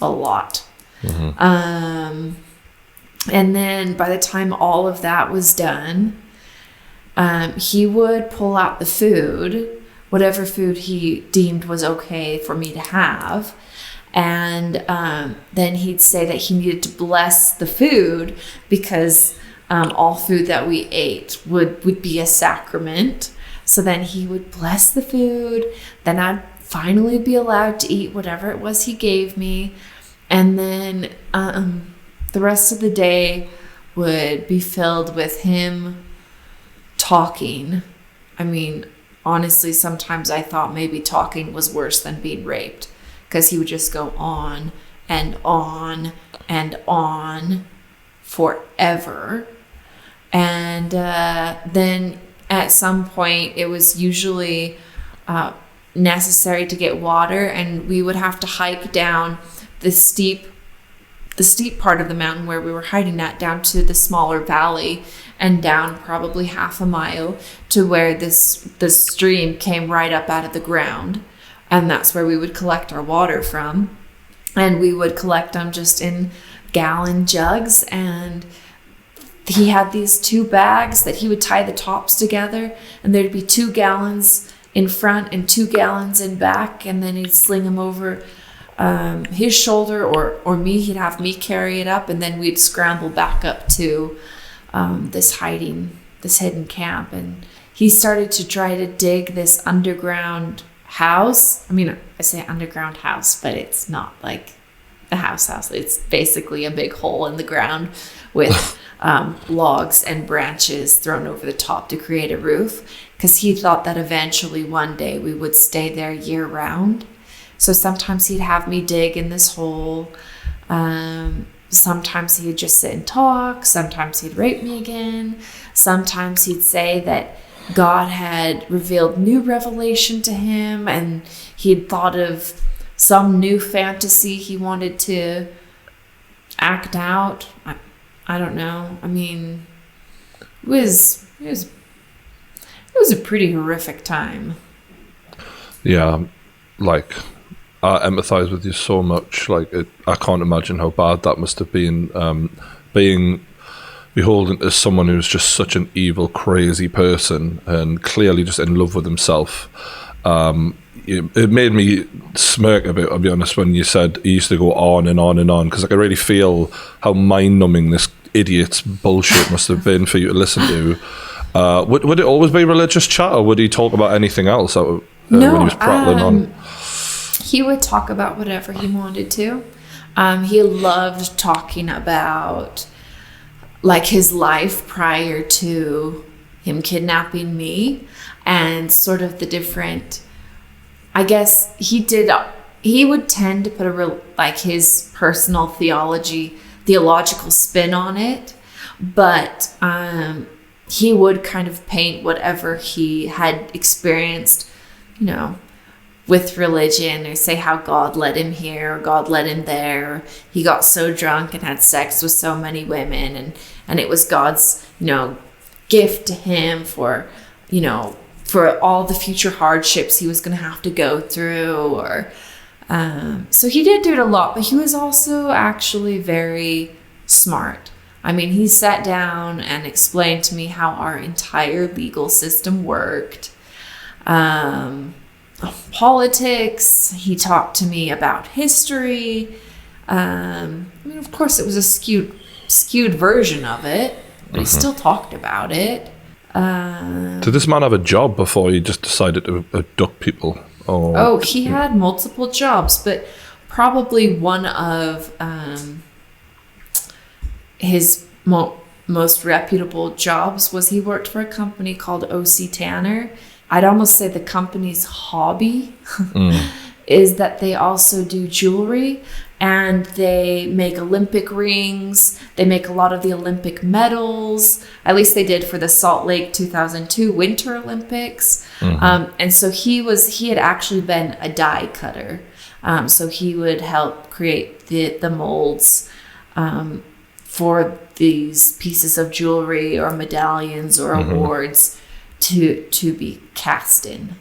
a lot. Mm-hmm. And then by the time all of that was done, he would pull out the food, whatever food he deemed was okay for me to have. And then he'd say that he needed to bless the food, because all food that we ate would be a sacrament. So then he would bless the food. Then I'd finally be allowed to eat whatever it was he gave me. And then the rest of the day would be filled with him talking. Honestly, sometimes I thought maybe talking was worse than being raped, because he would just go on and on and on forever. And then at some point, it was usually necessary to get water, and we would have to hike down the steep part of the mountain where we were hiding at, down to the smaller valley, and down probably half a mile to where the stream came right up out of the ground. And that's where we would collect our water from. And we would collect them just in gallon jugs. And he had these 2 bags that he would tie the tops together, and there'd be 2 gallons in front and 2 gallons in back. And then he'd sling them over his shoulder, or me. He'd have me carry it up, and then we'd scramble back up to this hidden camp. And he started to try to dig this underground house. I say underground house, but it's not like a house. It's basically a big hole in the ground with logs and branches thrown over the top to create a roof, because he thought that eventually one day we would stay there year round. So sometimes he'd have me dig in this hole. Sometimes he'd just sit and talk. Sometimes he'd rape me again. Sometimes he'd say that God had revealed new revelation to him, and he'd thought of some new fantasy he wanted to act out. I don't know. It was a pretty horrific time. Yeah, I empathize with you so much. I can't imagine how bad that must have been, being beholden to someone who's just such an evil, crazy person, and clearly just in love with himself. It made me smirk a bit, I'll be honest, when you said he used to go on and on and on, because I could really feel how mind-numbing this idiot's bullshit must have been for you to listen to. Would it always be religious chat, or would he talk about anything else when he was prattling on? He would talk about whatever he wanted to. He loved talking about his life prior to him kidnapping me, and sort of the different, I guess he would tend to put his personal theological spin on it. But he would kind of paint whatever he had experienced, with religion, or say how God led him here or God led him there. Or he got so drunk and had sex with so many women, and it was God's, gift to him for all the future hardships he was going to have to go through. Or so he did do it a lot, but he was also actually very smart. I mean, he sat down and explained to me how our entire legal system worked. Politics. He talked to me about history. Of course, it was a skewed version of it, but he still talked about it. Did this man have a job before he just decided to abduct people? He had multiple jobs, but probably one of his most reputable jobs was he worked for a company called O.C. Tanner. I'd almost say the company's hobby is that they also do jewelry, and they make Olympic rings. They make a lot of the Olympic medals. At least they did for the Salt Lake 2002 Winter Olympics. And so he had actually been a die cutter. So he would help create the molds for these pieces of jewelry or medallions or awards to be cast in.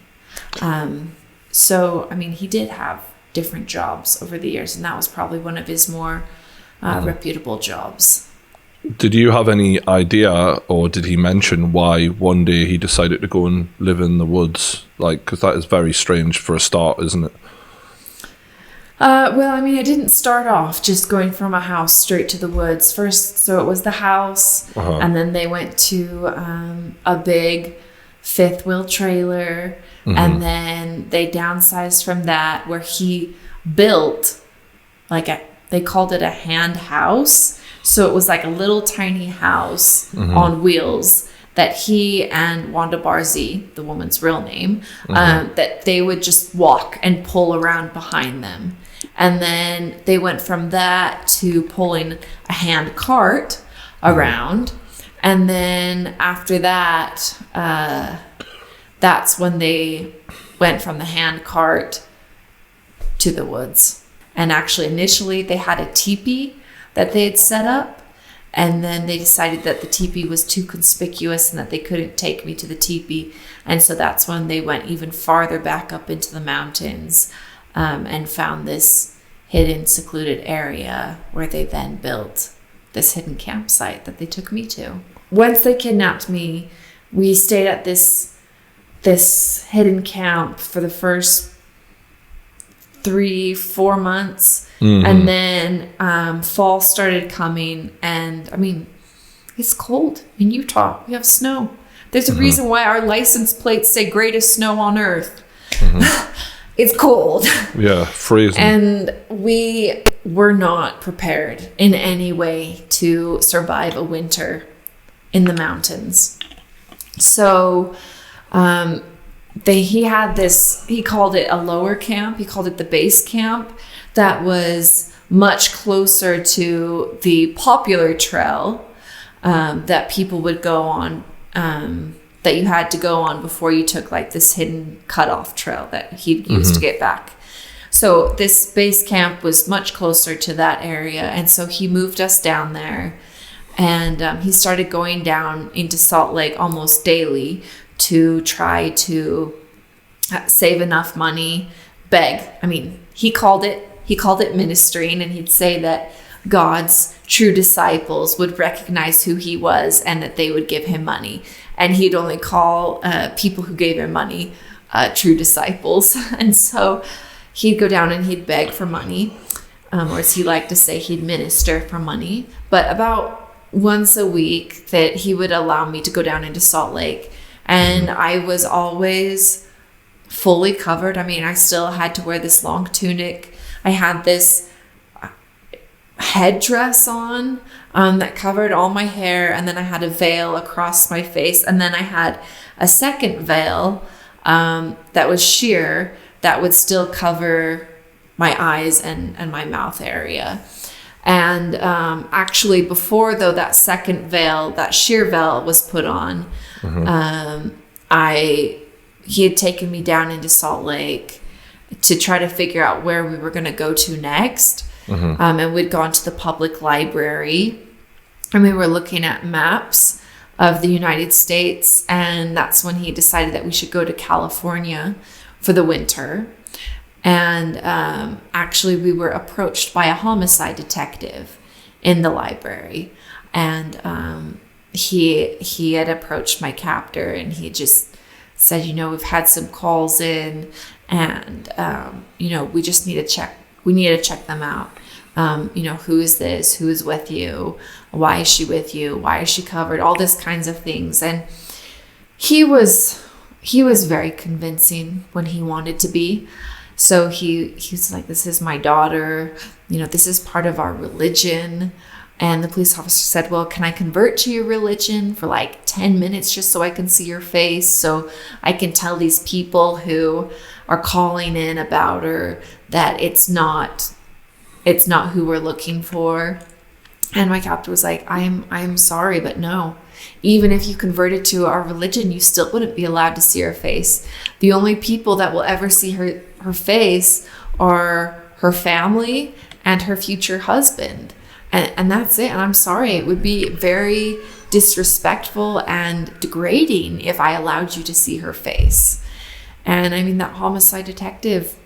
So, he did have different jobs over the years, and that was probably one of his more reputable jobs. Did you have any idea, or did he mention why one day he decided to go and live in the woods? Because that is very strange for a start, isn't it? It didn't start off just going from a house straight to the woods. First, so it was the house, and then they went to a big fifth wheel trailer, and then they downsized from that, where he built they called it a hand house. So it was like a little tiny house on wheels that he and Wanda Barzee, the woman's real name, that they would just walk and pull around behind them. And then they went from that to pulling a hand cart around. And then after that, that's when they went from the hand cart to the woods. And actually, initially, they had a teepee that they had set up. And then they decided that the teepee was too conspicuous and that they couldn't take me to the teepee. And so that's when they went even farther back up into the mountains and found this hidden, secluded area where they then built this hidden campsite that they took me to. Once they kidnapped me, we stayed at this hidden camp for the first 3-4 months. And then fall started coming, and it's cold in Utah. We have snow. There's a reason why our license plates say greatest snow on earth. It's cold. Yeah, freezing. And we were not prepared in any way to survive a winter in the mountains. So he had this, he called it a lower camp. He called it the base camp, that was much closer to the popular trail that people would go on, that you had to go on before you took this hidden cutoff trail that he'd used to get back. So this base camp was much closer to that area. And so he moved us down there, and he started going down into Salt Lake almost daily to try to save enough money, beg. He called it ministering, and he'd say that God's true disciples would recognize who he was and that they would give him money. And he'd only call people who gave him money true disciples. And so he'd go down and he'd beg for money, or as he liked to say, he'd minister for money. But about once a week that he would allow me to go down into Salt Lake. And I was always fully covered. I still had to wear this long tunic. I had this headdress on that covered all my hair, and then I had a veil across my face, and then I had a second veil that was sheer that would still cover my eyes and my mouth area. And actually, before though that second veil, that sheer veil was put on, he had taken me down into Salt Lake to try to figure out where we were going to go to next. And we'd gone to the public library, and we were looking at maps of the United States, and that's when he decided that we should go to California for the winter. And actually, we were approached by a homicide detective in the library, and he had approached my captor, and he just said, we've had some calls in, and we just need to check. We need to check them out. Who is this? Who is with you? Why is she with you? Why is she covered? All this kinds of things. And he was very convincing when he wanted to be. So he's like, this is my daughter. This is part of our religion. And the police officer said, well, can I convert to your religion for like 10 minutes just so I can see your face, so I can tell these people who are calling in about her that it's not who we're looking for. And my captor was like, I'm sorry, but no. Even if you converted to our religion, you still wouldn't be allowed to see her face. The only people that will ever see her face are her family and her future husband. And that's it. And I'm sorry, it would be very disrespectful and degrading if I allowed you to see her face. And I mean, that homicide detective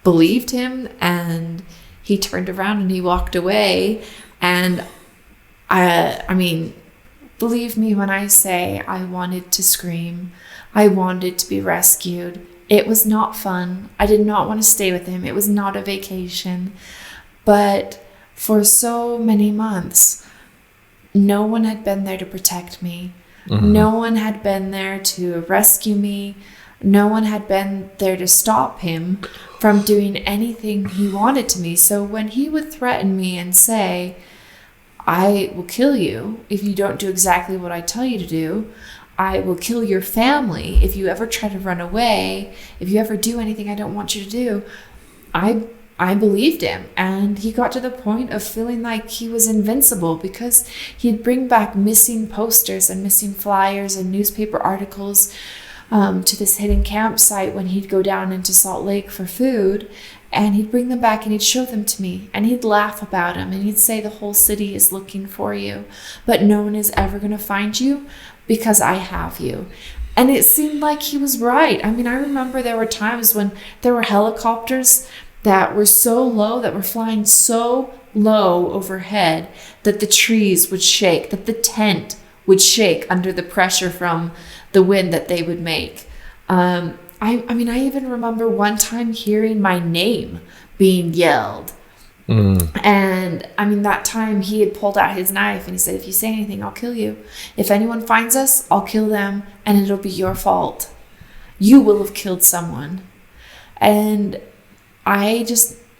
believed him, and he turned around and he walked away. And I mean, believe me when I say I wanted to scream. I wanted to be rescued. It was not fun. I did not want to stay with him. It was not a vacation. But for so many months, no one had been there to protect me. No one had been there to rescue me. No one had been there to stop him from doing anything he wanted to me. So when he would threaten me and say, I will kill you if you don't do exactly what I tell you to do. I will kill your family if you ever try to run away. If you ever do anything I don't want you to do. I believed him, and he got to the point of feeling like he was invincible, because he'd bring back missing posters and missing flyers and newspaper articles to this hidden campsite when he'd go down into Salt Lake for food, and he'd bring them back and he'd show them to me, and he'd laugh about them, and he'd say the whole city is looking for you, but no one is ever going to find you because I have you. And it seemed like he was right. I mean, I remember there were times when there were helicopters that were so low, that were flying so low overhead, that the trees would shake, that the tent would shake under the pressure from the wind that they would make. I mean, I even remember one time hearing my name being yelled. And I mean, that time he had pulled out his knife and he said, if you say anything, I'll kill you. If anyone finds us, I'll kill them, and it'll be your fault. You will have killed someone. And I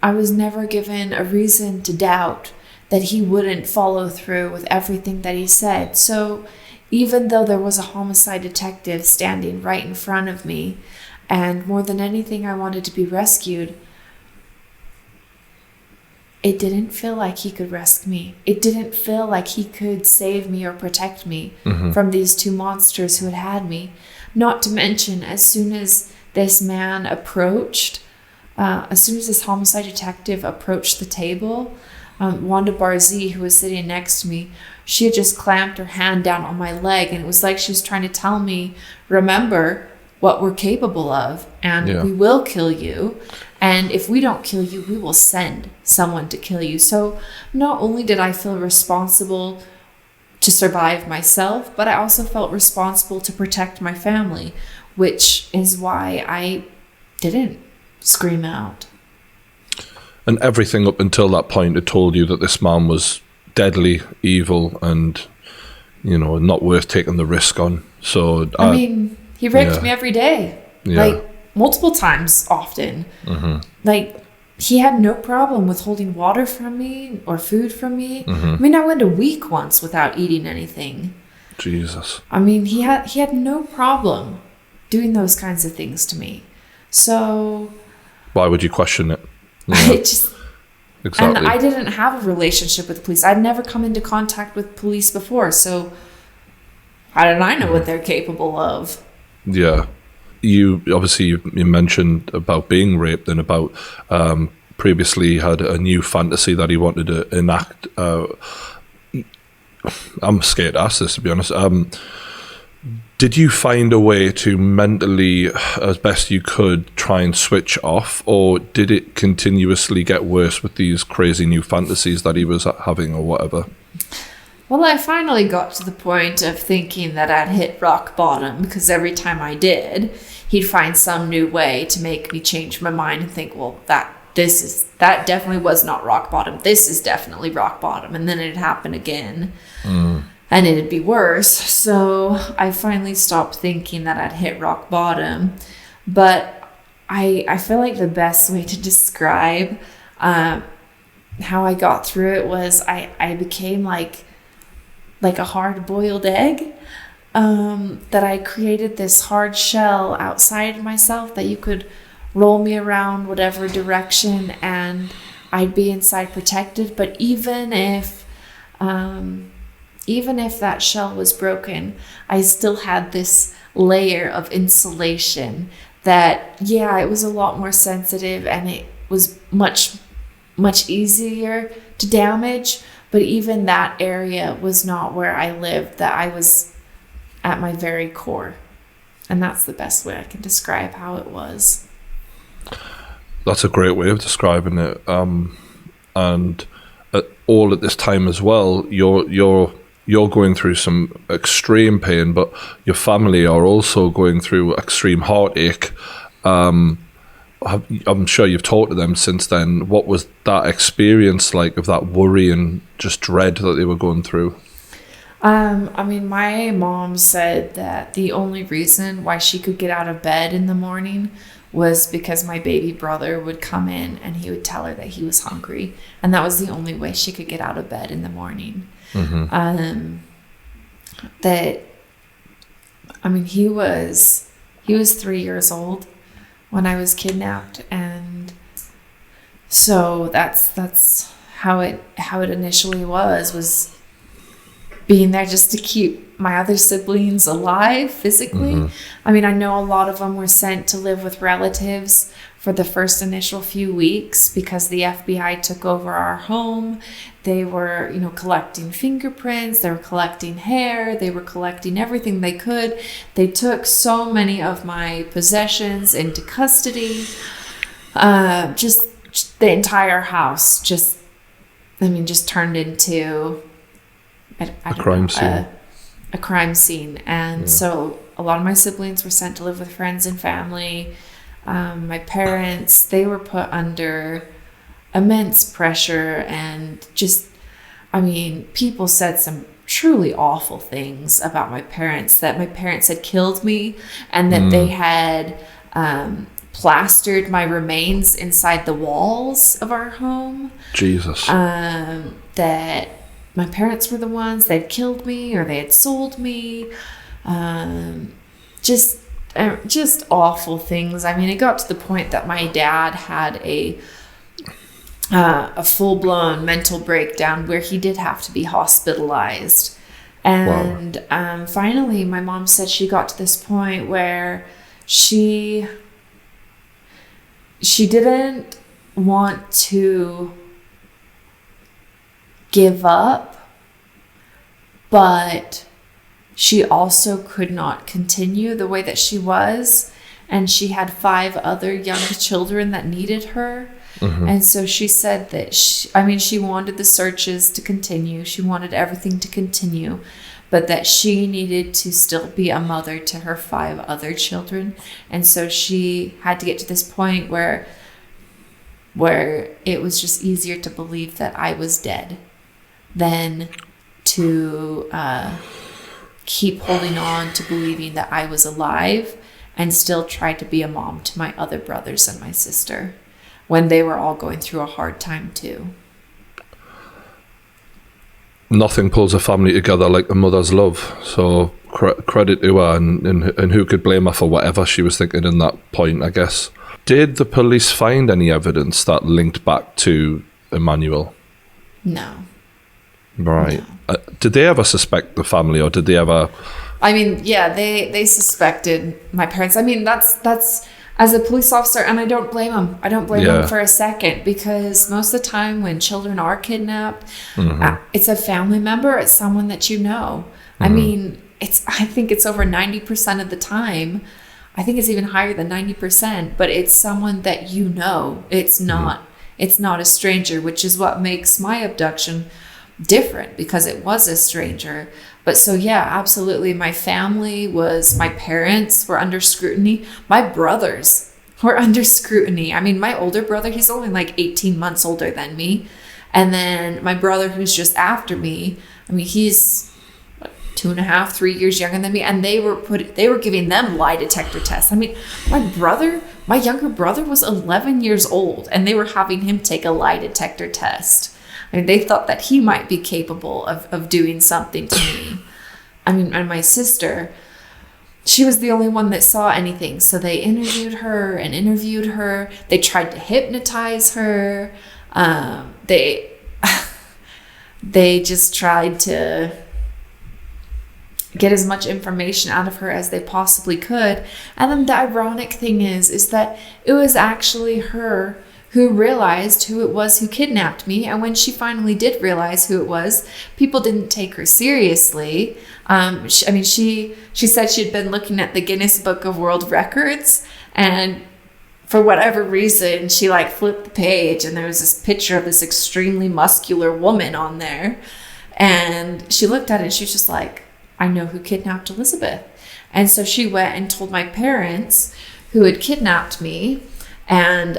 was never given a reason to doubt that he wouldn't follow through with everything that he said. So even though there was a homicide detective standing right in front of me, and more than anything, I wanted to be rescued, it didn't feel like he could rescue me. It didn't feel like he could save me or protect me from these two monsters who had me. Not to mention, as soon as this man approached, as soon as this homicide detective approached the table, Wanda Barzee, who was sitting next to me, she had just clamped her hand down on my leg, and it was like she was trying to tell me, remember what we're capable of, and we will kill you. And if we don't kill you, we will send someone to kill you. So not only did I feel responsible to survive myself, but I also felt responsible to protect my family, which is why I didn't scream out. And everything up until that point had told you that this man was deadly, evil, and, not worth taking the risk on. So I mean, he raped me every day, like multiple times, often. Like, he had no problem withholding water from me or food from me. I mean, I went a week once without eating anything. Jesus. I mean, he had no problem doing those kinds of things to me. So why would you question it? I just, exactly. And I didn't have a relationship with police. I'd never come into contact with police before, so how did I know what they're capable of? Yeah. You mentioned about being raped and about previously had a new fantasy that he wanted to enact. I'm scared to ask this, to be honest. Did you find a way to mentally, as best you could, try and switch off, or did it continuously get worse with these crazy new fantasies that he was having or whatever? Well, I finally got to the point of thinking that I'd hit rock bottom, because every time I did, he'd find some new way to make me change my mind and think, well, that definitely was not rock bottom. This is definitely rock bottom. And then it'd happen again. And it'd be worse. So I finally stopped thinking that I'd hit rock bottom. But I feel like the best way to describe how I got through it was I became like a hard-boiled egg. That I created this hard shell outside myself that you could roll me around whatever direction and I'd be inside protected. But even if that shell was broken, I still had this layer of insulation that, yeah, it was a lot more sensitive and it was much, much easier to damage. But even that area was not where I lived, that I was at my very core. And that's the best way I can describe how it was. That's a great way of describing it. And all at this time as well, you're going through some extreme pain, but your family are also going through extreme heartache. I'm sure you've talked to them since then. What was that experience like, of that worry and just dread that they were going through? My mom said that the only reason why she could get out of bed in the morning was because my baby brother would come in and he would tell her that he was hungry. And that was the only way she could get out of bed in the morning. He was 3 years old when I was kidnapped, and so that's how it initially was being there just to keep my other siblings alive physically. I know a lot of them were sent to live with relatives for the first initial few weeks because the FBI took over our home. They were, collecting fingerprints, they were collecting hair, they were collecting everything they could. They took so many of my possessions into custody. Just the entire house just turned into a crime scene. A crime scene. And so a lot of my siblings were sent to live with friends and family. My parents, they were put under immense pressure, and people said some truly awful things about my parents, that my parents had killed me and that they had plastered my remains inside the walls of our home. Jesus. That my parents were the ones that had killed me or they had sold me. Just awful things. It got to the point that my dad had a full-blown mental breakdown where he did have to be hospitalized. And finally, my mom said she got to this point where she didn't want to give up, but she also could not continue the way that she was. And she had 5 other young children that needed her. And so she said that she wanted the searches to continue. She wanted everything to continue, but that she needed to still be a mother to her 5 other children. And so she had to get to this point where it was just easier to believe that I was dead than to keep holding on to believing that I was alive and still try to be a mom to my other brothers and my sister when they were all going through a hard time too. Nothing pulls a family together like a mother's love. So credit to her, and who could blame her for whatever she was thinking in that point, I guess. Did the police find any evidence that linked back to Emmanuel? No. Right. Did they ever suspect the family, or did they ever? I mean, yeah, they suspected my parents. I mean, that's as a police officer, and I don't blame them. I don't blame them for a second, because most of the time when children are kidnapped, it's a family member, it's someone that you know. I mean, I think it's over 90% of the time. I think it's even higher than 90%, but it's someone that you know. It's not a stranger, which is what makes my abduction different, because it was a stranger. But so yeah, absolutely, my parents were under scrutiny. My brothers were under scrutiny. I mean, my older brother, he's only like 18 months older than me, and then my brother, who's just after me, I mean, he's 2.5, 3 years younger than me, and they were giving them lie detector tests. I mean, my younger brother was 11 years old, and they were having him take a lie detector test. I mean, they thought that he might be capable of doing something to me. I mean, and my sister, she was the only one that saw anything. So they interviewed her. They tried to hypnotize her. They just tried to get as much information out of her as they possibly could. And then the ironic thing is that it was actually her who realized who it was who kidnapped me. And when she finally did realize who it was, people didn't take her seriously. She said she'd been looking at the Guinness Book of World Records, and for whatever reason, she like flipped the page, and there was this picture of this extremely muscular woman on there. And she looked at it and she was just like, I know who kidnapped Elizabeth. And so she went and told my parents who had kidnapped me. And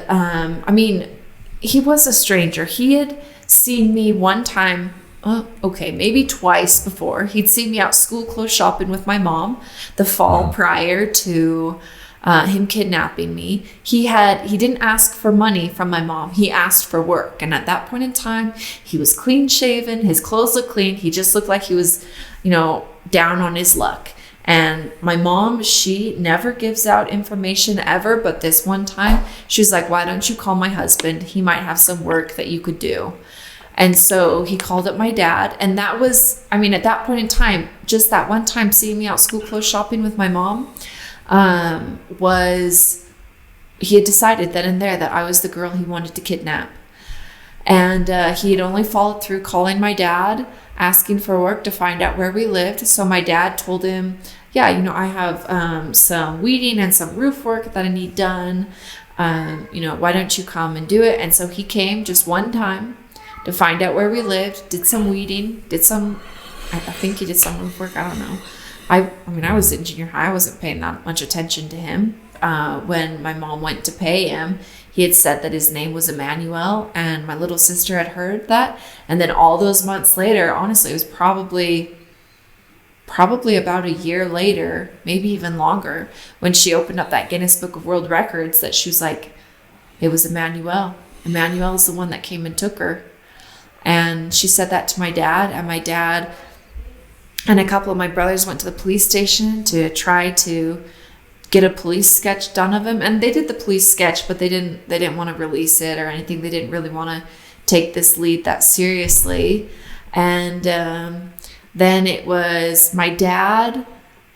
he was a stranger. He had seen me one time, maybe twice before. He'd seen me out school clothes shopping with my mom the fall prior to him kidnapping me. He didn't ask for money from my mom. He asked for work. And at that point in time, he was clean shaven. His clothes looked clean. He just looked like he was, down on his luck. And my mom, she never gives out information ever, but this one time she was like, why don't you call my husband? He might have some work that you could do. And so he called up my dad, and that was, at that point in time, just that one time seeing me out school clothes shopping with my mom, he had decided then and there that I was the girl he wanted to kidnap. And he had only followed through calling my dad, asking for work to find out where we lived. So my dad told him, I have some weeding and some roof work that I need done. Why don't you come and do it? And so he came just one time to find out where we lived, did some weeding, I think he did some roof work, I don't know. I was in junior high, I wasn't paying that much attention to him. When my mom went to pay him, he had said that his name was Emmanuel, and my little sister had heard that. And then all those months later, honestly, it was probably about a year later, maybe even longer, when she opened up that Guinness Book of World Records, that she was like, it was Emmanuel. Emmanuel is the one that came and took her. And she said that to my dad, and my dad and a couple of my brothers went to the police station to try to get a police sketch done of him. And they did the police sketch, but they didn't want to release it or anything. They didn't really want to take this lead that seriously. And then it was my dad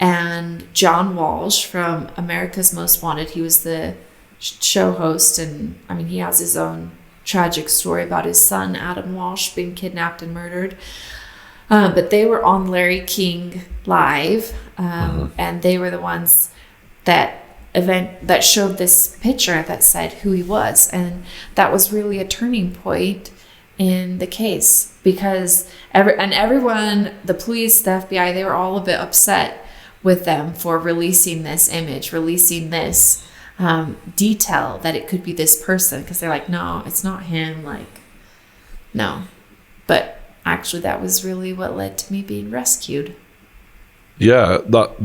and John Walsh from America's Most Wanted. He was the show host, and he has his own tragic story about his son Adam Walsh being kidnapped and murdered. But they were on Larry King Live, and they were the ones that showed this picture that said who he was. And that was really a turning point in the case, because everyone, the police, the FBI, they were all a bit upset with them for releasing this image, releasing this detail that it could be this person, because they're like, no, it's not him, no. But actually that was really what led to me being rescued. Yeah,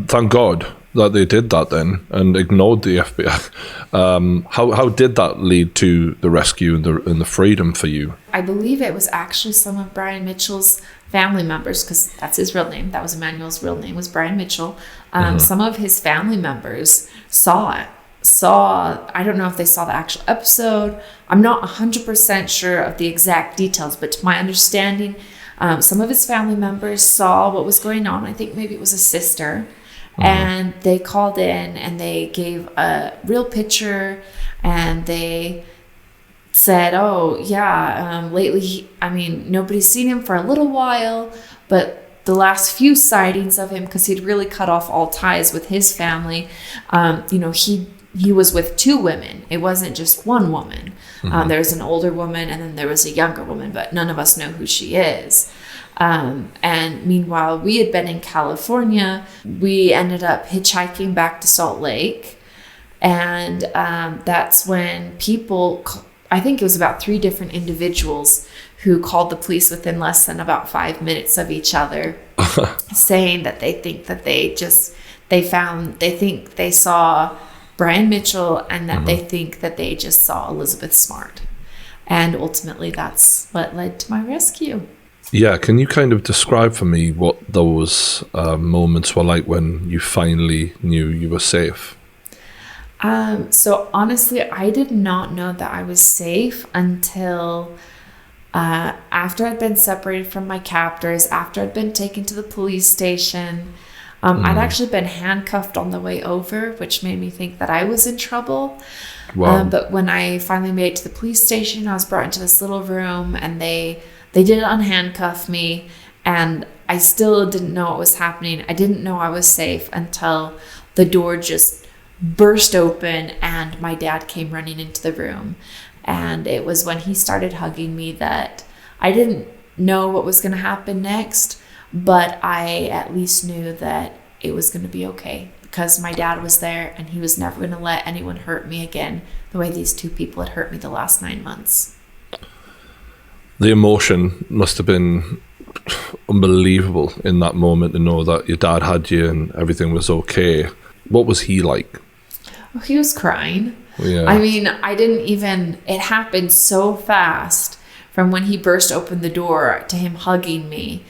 thank God that they did that then and ignored the FBI. How did that lead to the rescue and the freedom for you? I believe it was actually some of Brian Mitchell's family members, because that's his real name. That was Emmanuel's real name, was Brian Mitchell. Some of his family members saw it, I don't know if they saw the actual episode. I'm not 100% sure of the exact details, but to my understanding, some of his family members saw what was going on. I think maybe it was a sister. And they called in and they gave a real picture, and they said, oh, yeah, lately, nobody's seen him for a little while, but the last few sightings of him, because he'd really cut off all ties with his family, he was with 2 women. It wasn't just one woman. There was an older woman and then there was a younger woman, but none of us know who she is. And meanwhile, we had been in California. We ended up hitchhiking back to Salt Lake. And that's when people, I think it was about 3 different individuals who called the police within less than about 5 minutes of each other, saying that they think that they think they saw Brian Mitchell, and that they think that they just saw Elizabeth Smart. And ultimately, that's what led to my rescue. Yeah, can you kind of describe for me what those moments were like when you finally knew you were safe? So honestly, I did not know that I was safe until after I'd been separated from my captors, after I'd been taken to the police station. I'd actually been handcuffed on the way over, which made me think that I was in trouble. Wow. But when I finally made it to the police station, I was brought into this little room, and they did unhandcuff me, and I still didn't know what was happening. I didn't know I was safe until the door just burst open and my dad came running into the room. And it was when he started hugging me that I didn't know what was going to happen next, but I at least knew that it was going to be okay, because my dad was there and he was never going to let anyone hurt me again the way these 2 people had hurt me the last 9 months. The emotion must have been unbelievable in that moment to know that your dad had you and everything was okay. What was he like? Oh, he was crying. Yeah. It happened so fast from when he burst open the door to him hugging me.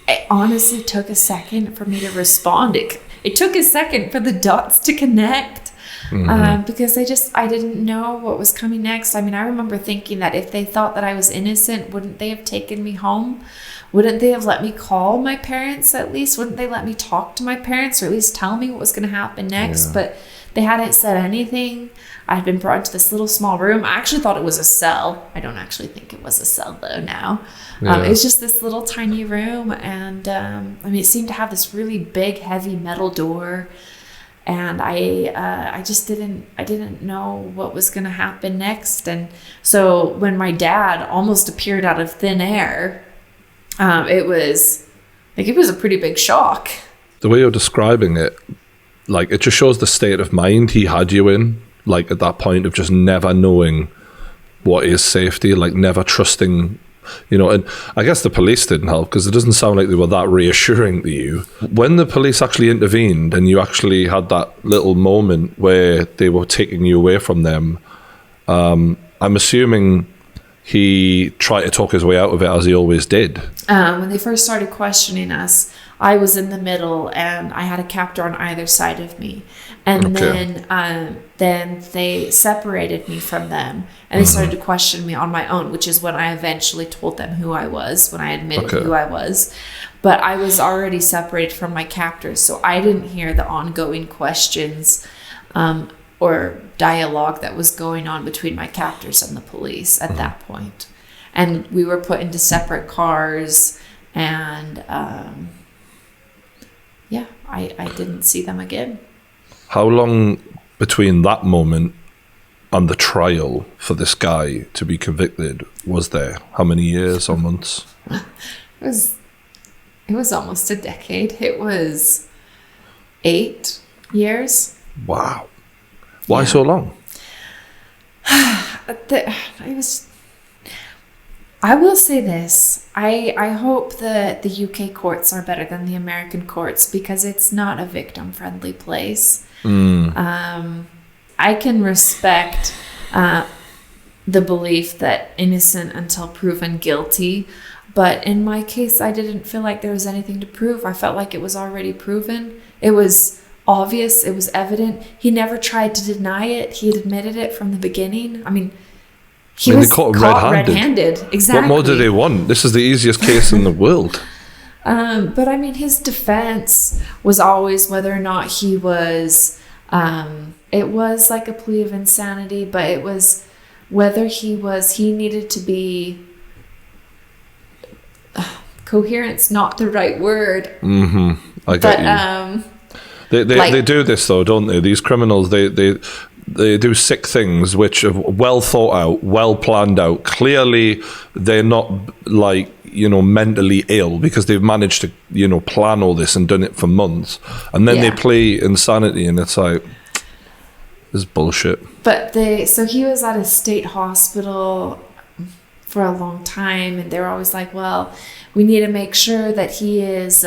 It honestly took a second for me to respond. It took a second for the dots to connect. Because I didn't know what was coming next. I remember thinking that if they thought that I was innocent, wouldn't they have taken me home? Wouldn't they have let me call my parents at least? Wouldn't they let me talk to my parents, or at least tell me what was going to happen next? Yeah. But they hadn't said anything. I had been brought into this little small room. I actually thought it was a cell. I don't actually think it was a cell though now. Yeah. It was just this little tiny room, and it seemed to have this really big, heavy metal door. And I didn't know what was going to happen next. And so when my dad almost appeared out of thin air, it was a pretty big shock. The way you're describing it, it just shows the state of mind he had you in, at that point of just never knowing what is safety, never trusting, and I guess the police didn't help, because it doesn't sound like they were that reassuring to you. When the police actually intervened and you actually had that little moment where they were taking you away from them, I'm assuming he tried to talk his way out of it, as he always did. When they first started questioning us, I was in the middle and I had a captor on either side of me. And then they separated me from them, and they started to question me on my own, which is when I eventually told them who I was, when I admitted who I was. But I was already separated from my captors, so I didn't hear the ongoing questions or dialogue that was going on between my captors and the police at that point. And we were put into separate cars, and I didn't see them again. How long between that moment and the trial for this guy to be convicted was there? How many years or months? It was almost a decade. It was 8 years. Wow. Why so long? I will say this. I hope that the UK courts are better than the American courts, because it's not a victim-friendly place. I can respect the belief that innocent until proven guilty, but in my case, I didn't feel like there was anything to prove. I felt like it was already proven. It was obvious. It was evident. He never tried to deny it. He had admitted it from the beginning. I mean, he was caught red-handed. Exactly. What more do they want? This is the easiest case in the world. But I mean, his defense was always whether or not he was, it was like a plea of insanity, but it was whether he needed to be, coherent's not the right word. I get you. They do this though, don't they? These criminals, they do sick things which are well thought out, well planned out. Clearly, they're not like, mentally ill because they've managed to, plan all this and done it for months. And then they play insanity, and it's like, this is bullshit. But so he was at a state hospital for a long time, and they were always like, well, we need to make sure that he is,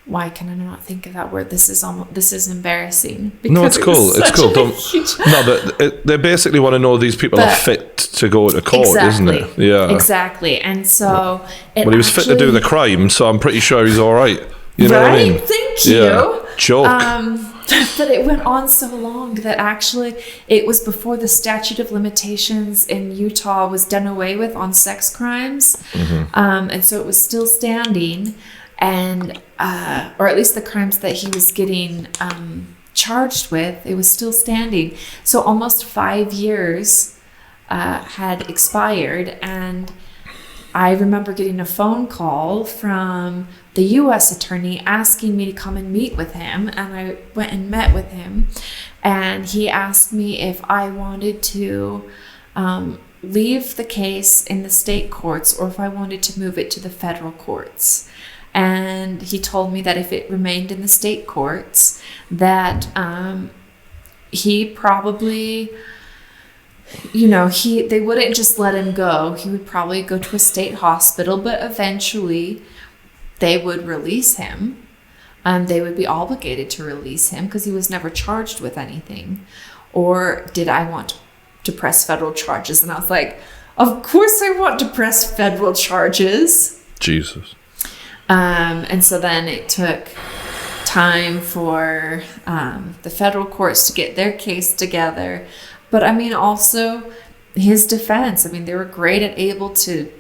why can I not think of that word? This is embarrassing. No, it's cool. It's cool. But they basically want to know these people are fit to go to court, isn't it? Yeah. Exactly. And so... Well, he was fit to do the crime, so I'm pretty sure he's all right. You know what I mean? Thank you. Yeah. Joke. But it went on so long that actually it was before the statute of limitations in Utah was done away with on sex crimes. And so it was still standing. And or at least the crimes that he was getting charged with, it was still standing. So almost 5 years had expired, and I remember getting a phone call from the U.S. attorney asking me to come and meet with him, and I went and met with him, and he asked me if I wanted to leave the case in the state courts or if I wanted to move it to the federal courts. And he told me that if it remained in the state courts, that he probably, they wouldn't just let him go. He would probably go to a state hospital, but eventually they would release him. They would be obligated to release him because he was never charged with anything. Or did I want to press federal charges? And I was like, of course I want to press federal charges. Jesus. And so then it took time for the federal courts to get their case together. But I mean, also his defense. I mean, they were great at able to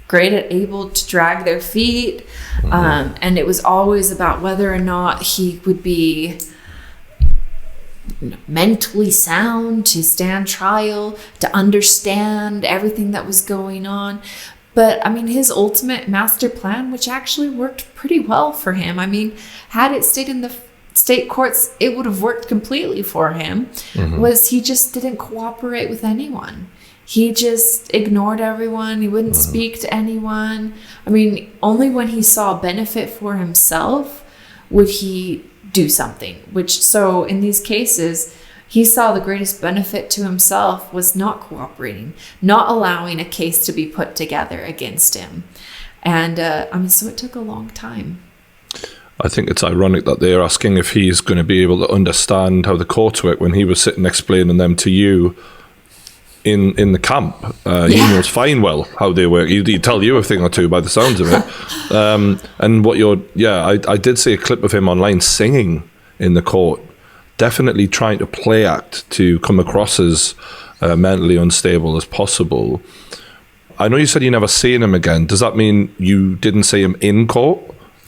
drag their feet. And it was always about whether or not he would be mentally sound to stand trial, to understand everything that was going on. But I mean, his ultimate master plan, which actually worked pretty well for him. I mean, had it stayed in the state courts, it would have worked completely for him, was he just didn't cooperate with anyone. He just ignored everyone. He wouldn't speak to anyone. I mean, only when he saw benefit for himself would he do something, so in these cases, he saw the greatest benefit to himself was not cooperating, not allowing a case to be put together against him. And so it took a long time. I think it's ironic that they're asking if he's going to be able to understand how the courts work when he was sitting explaining them to you in the camp. He knows fine well how they work. He'd tell you a thing or two by the sounds of it. And I did see a clip of him online singing in the court. Definitely trying to play act to come across as mentally unstable as possible. I know you said you never seen him again. Does that mean you didn't see him in court?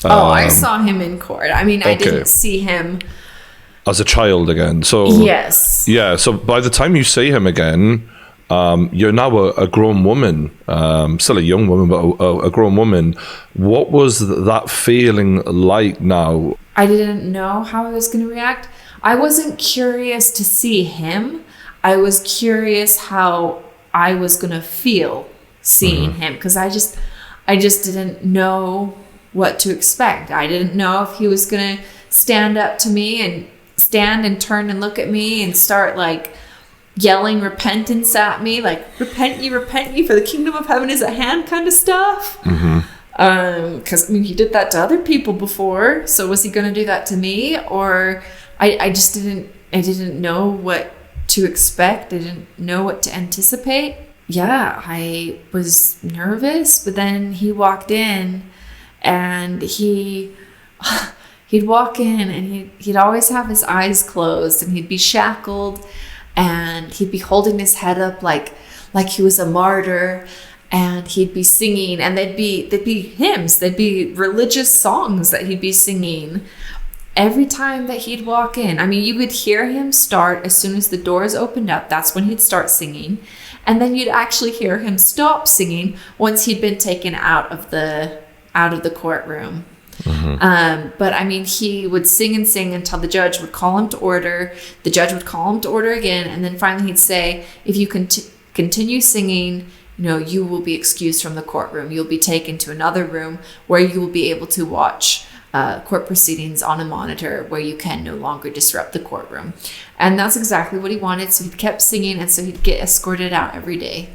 I saw him in court. I mean, I didn't see him as a child again. So yes, yeah. So by the time you see him again, you're now a grown woman, still a young woman, but a grown woman. What was that feeling like now? I didn't know how I was going to react. I wasn't curious to see him. I was curious how I was going to feel seeing him, because I just didn't know what to expect. I didn't know if he was going to stand up to me and stand and turn and look at me and start like yelling repentance at me, like repent ye, for the kingdom of heaven is at hand kind of stuff. Because I mean, he did that to other people before, so was he going to do that to me? Or I didn't know what to expect. I didn't know what to anticipate. Yeah, I was nervous, but then he walked in and he he'd walk in and he'd always have his eyes closed, and he'd be shackled, and he'd be holding his head up like he was a martyr, and he'd be singing, and they'd be hymns, they'd be religious songs that he'd be singing every time that he'd walk in. I mean, you would hear him start as soon as the doors opened up. That's when he'd start singing. And then you'd actually hear him stop singing once he'd been taken out of the courtroom. But I mean, he would sing and sing until the judge would call him to order. The judge would call him to order again. And then finally he'd say, if you continue singing, you will be excused from the courtroom. You'll be taken to another room where you will be able to watch court proceedings on a monitor, where you can no longer disrupt the courtroom. And that's exactly what he wanted. So he kept singing, and so he'd get escorted out every day.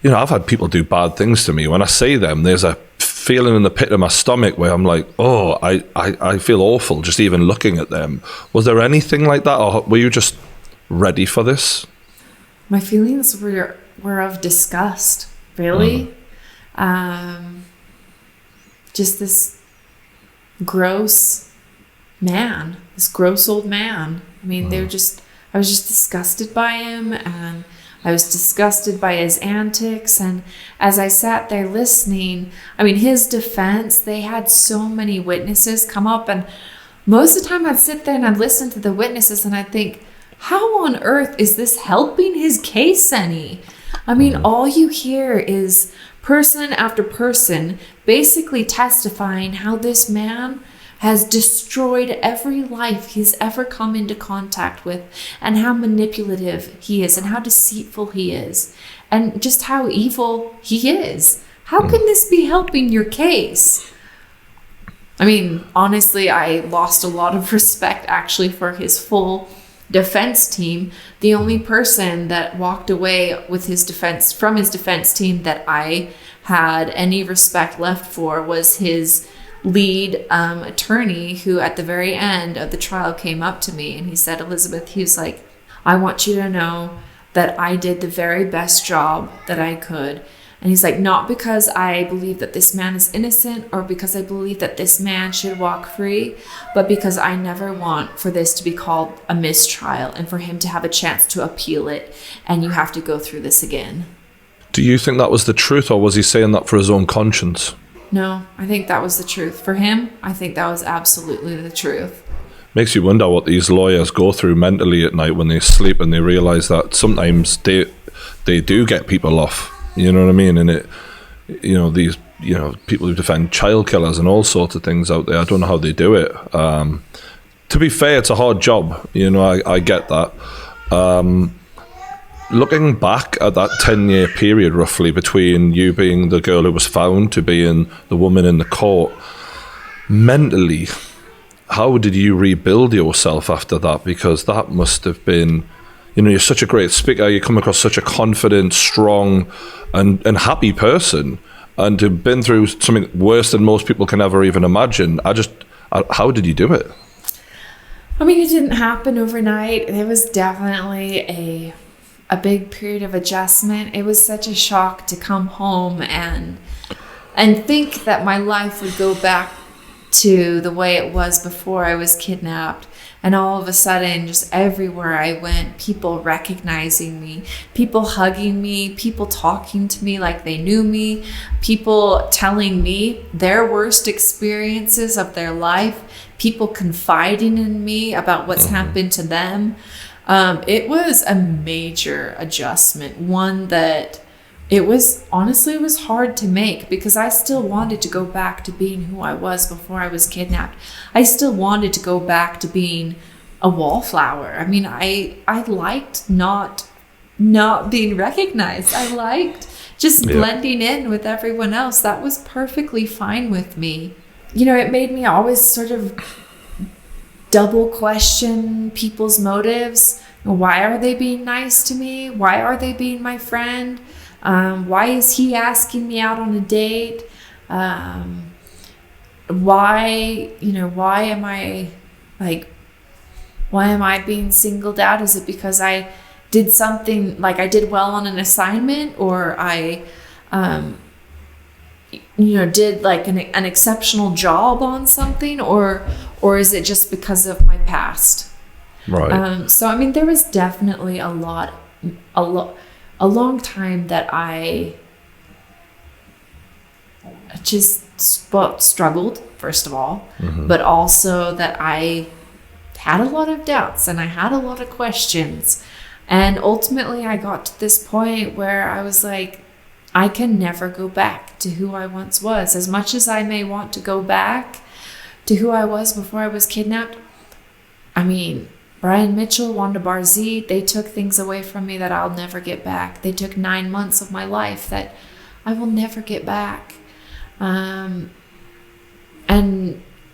I've had people do bad things to me. When I say them, there's a feeling in the pit of my stomach where I'm like, oh, I feel awful just even looking at them. Was there anything like that, or were you just ready for this? My feelings were of disgust, really. Just this gross man, this gross old man. I mean, I was just disgusted by him, and I was disgusted by his antics. And as I sat there listening, I mean, his defense, they had so many witnesses come up, and most of the time I'd sit there and I'd listen to the witnesses and I'd think, how on earth is this helping his case any? I mean, all you hear is person after person basically testifying how this man has destroyed every life he's ever come into contact with, and how manipulative he is, and how deceitful he is, and just how evil he is. How can this be helping your case? I mean, honestly, I lost a lot of respect actually for his full defense team. The only person that walked away with from his defense team that I had any respect left for was his lead attorney, who at the very end of the trial came up to me and he said, Elizabeth, he was like, I want you to know that I did the very best job that I could. And he's like, not because I believe that this man is innocent or because I believe that this man should walk free, but because I never want for this to be called a mistrial and for him to have a chance to appeal it, and you have to go through this again. Do you think that was the truth, or was he saying that for his own conscience? No, I think that was the truth. For him, I think that was absolutely the truth. Makes you wonder what these lawyers go through mentally at night when they sleep and they realise that sometimes they do get people off. You know what I mean? And these people who defend child killers and all sorts of things out there, I don't know how they do it. To be fair, it's a hard job. I get that. Looking back at that 10-year period roughly between you being the girl who was found to being the woman in the court, mentally, how did you rebuild yourself after that? Because that must have been, you're such a great speaker, you come across such a confident, strong and happy person, and to have been through something worse than most people can ever even imagine. How did you do it? I mean, it didn't happen overnight. It was definitely a big period of adjustment. It was such a shock to come home and think that my life would go back to the way it was before I was kidnapped. And all of a sudden, just everywhere I went, people recognizing me, people hugging me, people talking to me like they knew me, people telling me their worst experiences of their life, people confiding in me about what's happened to them. It was a major adjustment, one that it was hard to make, because I still wanted to go back to being who I was before I was kidnapped. I still wanted to go back to being a wallflower. I mean, I liked not being recognized. I liked just blending in with everyone else. That was perfectly fine with me. It made me always sort of double question people's motives. Why are they being nice to me? Why are they being my friend? Why is he asking me out on a date? Why am I being singled out? Is it because I did something, like I did well on an assignment, or I did like an exceptional job on something, or or is it just because of my past? Right. So I mean, there was definitely a long time that I just struggled, first of all, but also that I had a lot of doubts and I had a lot of questions. And ultimately I got to this point where I was like, I can never go back to who I once was. As much as I may want to go back to who I was before I was kidnapped, I mean, Brian Mitchell, Wanda Barzee, they took things away from me that I'll never get back. They took 9 months of my life that I will never get back. And,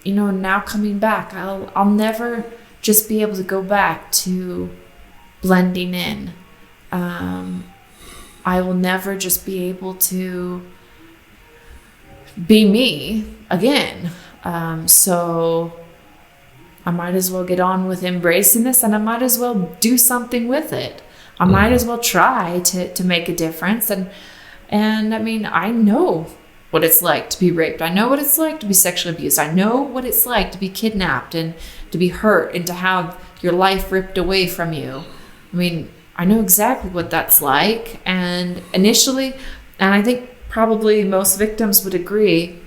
you know, now coming back, I'll never just be able to go back to blending in. I will never just be able to be me again. So I might as well get on with embracing this, and I might as well do something with it. I might as well try to make a difference. And I mean, I know what it's like to be raped. I know what it's like to be sexually abused. I know what it's like to be kidnapped and to be hurt and to have your life ripped away from you. I mean, I know exactly what that's like. And initially, and I think probably most victims would agree,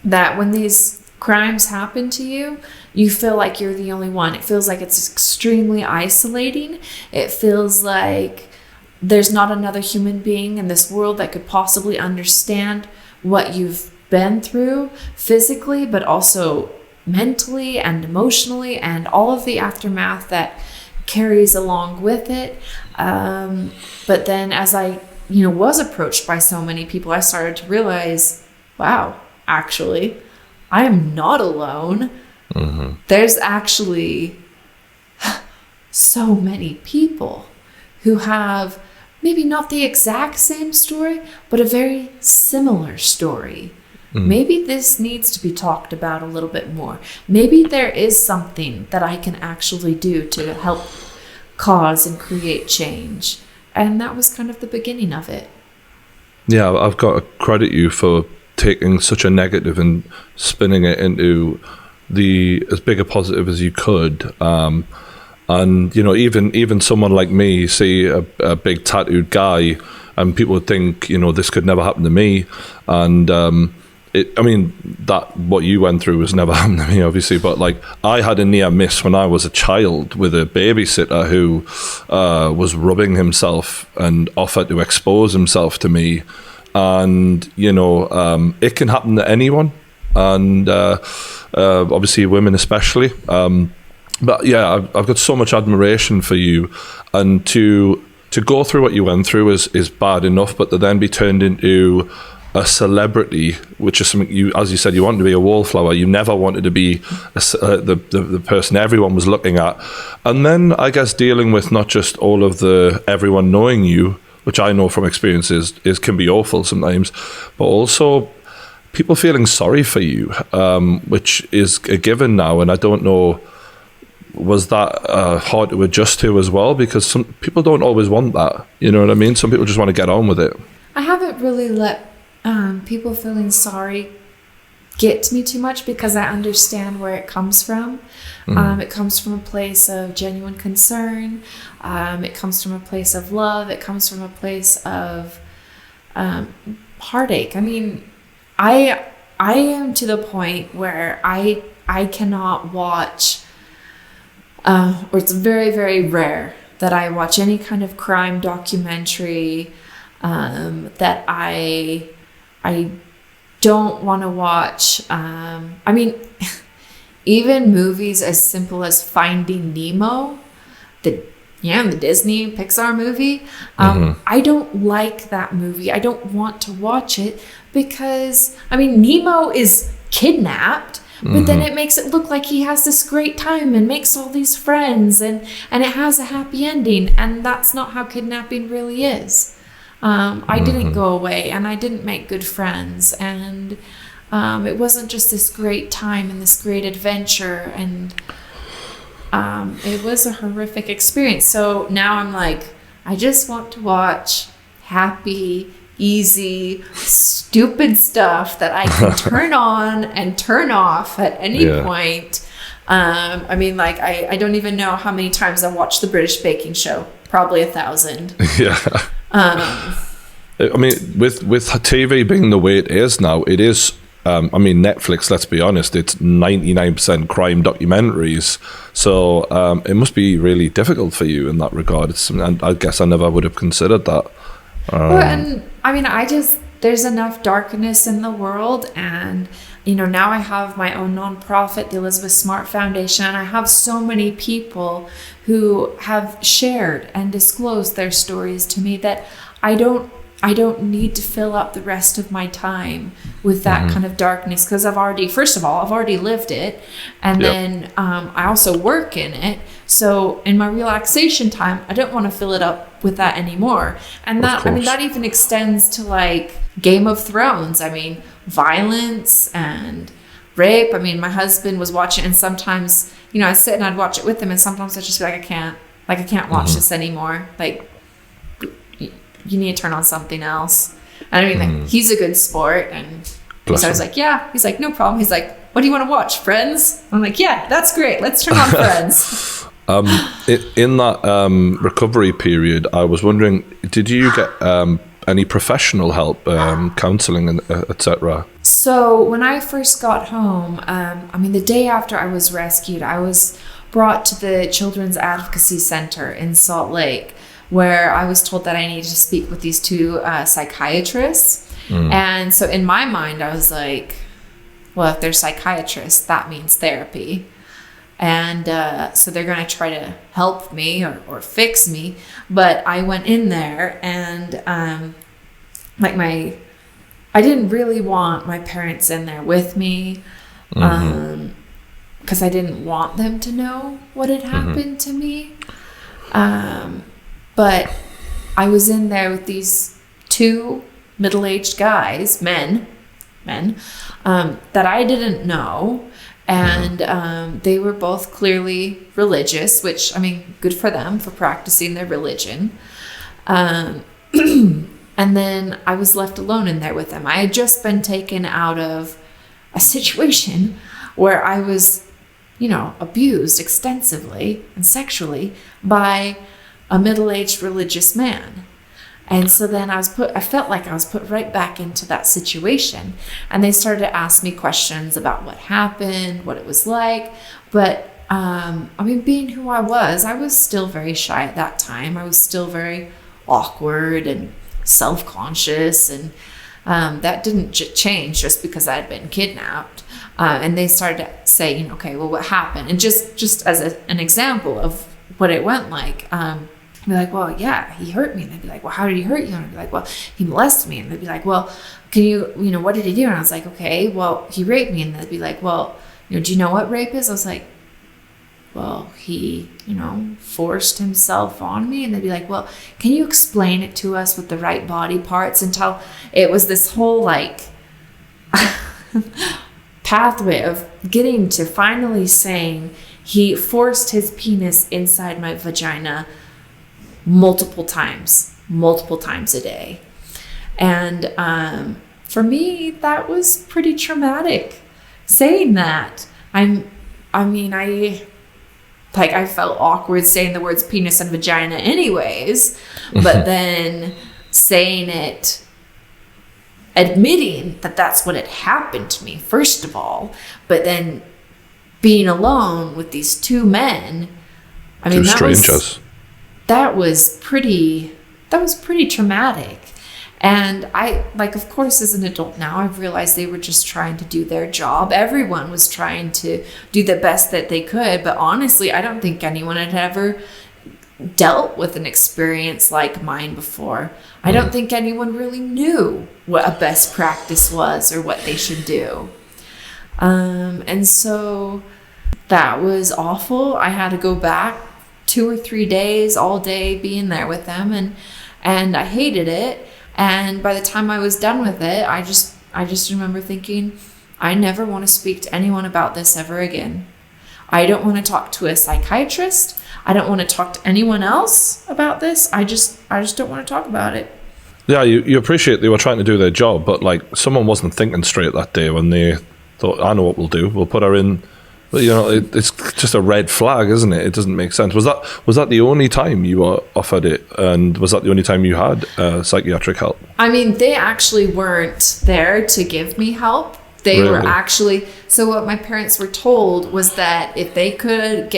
that when these crimes happen to you, you feel like you're the only one. It feels like it's extremely isolating. It feels like there's not another human being in this world that could possibly understand what you've been through physically, but also mentally and emotionally, and all of the aftermath that carries along with it. But then as I, was approached by so many people, I started to realize, wow, actually, I am not alone. There's actually so many people who have maybe not the exact same story, but a very similar story. Maybe this needs to be talked about a little bit more. Maybe there is something that I can actually do to help cause and create change. And that was kind of the beginning of it. Yeah, I've got to credit you for taking such a negative and spinning it into as big a positive as you could. And even someone like me, see a big tattooed guy, and people would think, this could never happen to me. And what you went through was never happened to me, obviously, but like, I had a near miss when I was a child with a babysitter who was rubbing himself and offered to expose himself to me. And it can happen to anyone, and obviously women especially. But yeah, I've got so much admiration for you, and to go through what you went through is bad enough, but to then be turned into a celebrity, which is something you, as you said, you wanted to be a wallflower. You never wanted to be the person everyone was looking at. And then I guess dealing with not just all of everyone knowing you, which I know from experience is can be awful sometimes, but also people feeling sorry for you, which is a given now. And I don't know, was that hard to adjust to as well? Because some people don't always want that. You know what I mean? Some people just want to get on with it. I haven't really let people feeling sorry get to me too much, because I understand where it comes from. It comes from a place of genuine concern. It comes from a place of love. It comes from a place of heartache. I mean, I am to the point where I cannot watch, or it's very, very rare that I watch any kind of crime documentary that I don't want to watch. I mean, even movies as simple as Finding Nemo, the Disney Pixar movie. I don't like that movie. I don't want to watch it because, Nemo is kidnapped, but then it makes it look like he has this great time and makes all these friends and it has a happy ending. And that's not how kidnapping really is. I didn't go away and I didn't make good friends. And it wasn't just this great time and this great adventure. And it was a horrific experience. So now I'm like, I just want to watch happy, easy, stupid stuff that I can turn on and turn off at any point. I mean, like, I don't even know how many times I watched the British Baking Show. Probably 1,000. Yeah. I mean, with TV being the way it is now, it is, I mean, Netflix, let's be honest, it's 99% crime documentaries. So it must be really difficult for you in that regard. And I guess I never would have considered that. Well, and I mean, there's enough darkness in the world, and now I have my own nonprofit, the Elizabeth Smart Foundation, and I have so many people who have shared and disclosed their stories to me that I don't need to fill up the rest of my time with that kind of darkness, because first of all, I've already lived it, and then I also work in it. So in my relaxation time, I don't want to fill it up with that anymore. And that even extends to like Game of Thrones. I mean, violence and rape. I mean, my husband was watching, and sometimes, I'd sit and I'd watch it with him, and sometimes I'd just be like, I can't watch this anymore. Like, you need to turn on something else. And I mean, like, he's a good sport, and so I was like, yeah. He's like, no problem. He's like, what do you want to watch? Friends? I'm like, yeah, that's great. Let's turn on Friends. In that recovery period, I was wondering, did you get any professional help, counselling, and etc.? So when I first got home, I mean, the day after I was rescued, I was brought to the Children's Advocacy Center in Salt Lake, where I was told that I needed to speak with these two psychiatrists. And so in my mind, I was like, well, if they're psychiatrists, that means therapy. And so they're going to try to help me or fix me. But I went in there, and I didn't really want my parents in there with me, because I didn't want them to know what had happened to me. But I was in there with these two middle-aged guys, men, that I didn't know. And they were both clearly religious, which, I mean, good for them for practicing their religion. And then I was left alone in there with them. I had just been taken out of a situation where I was, abused extensively and sexually by a middle-aged religious man. And so then I felt like I was put right back into that situation. And they started to ask me questions about what happened, what it was like. But, I mean, being who I was still very shy at that time. I was still very awkward and self-conscious. And that didn't change just because I had been kidnapped. And they started to say, okay, well, what happened? And just as an example of what it went like, be like, well, yeah, he hurt me. And they'd be like, well, how did he hurt you? And I'd be like, well, he molested me. And they'd be like, well, can you, what did he do? And I was like, okay, well, he raped me. And they'd be like, well, do you know what rape is? I was like, well, he, forced himself on me. And they'd be like, well, can you explain it to us with the right body parts? Until it was this whole like pathway of getting to finally saying he forced his penis inside my vagina multiple times a day. And for me, that was pretty traumatic saying that. I felt awkward saying the words penis and vagina anyways, but then saying it, admitting that that's what had happened to me, first of all, but then being alone with these two men. I mean, that was pretty traumatic. And I, of course, as an adult now, I've realized they were just trying to do their job. Everyone was trying to do the best that they could. But honestly, I don't think anyone had ever dealt with an experience like mine before. I don't think anyone really knew what a best practice was or what they should do. And so that was awful. I had to go back 2 or 3 days, all day being there with them, and I hated it. And by the time I was done with it, I just remember thinking, I never want to speak to anyone about this ever again. I don't want to talk to a psychiatrist. I don't want to talk to anyone else about this. I just don't want to talk about it. Yeah, you appreciate they were trying to do their job, but like someone wasn't thinking straight that day when they thought, I know what we'll do. We'll put her in But, you know, it's just a red flag, isn't it? It doesn't make sense. Was that the only time you were offered it? And was that the only time you had psychiatric help? I mean, they actually weren't there to give me help. They were actually... So what my parents were told was that if they could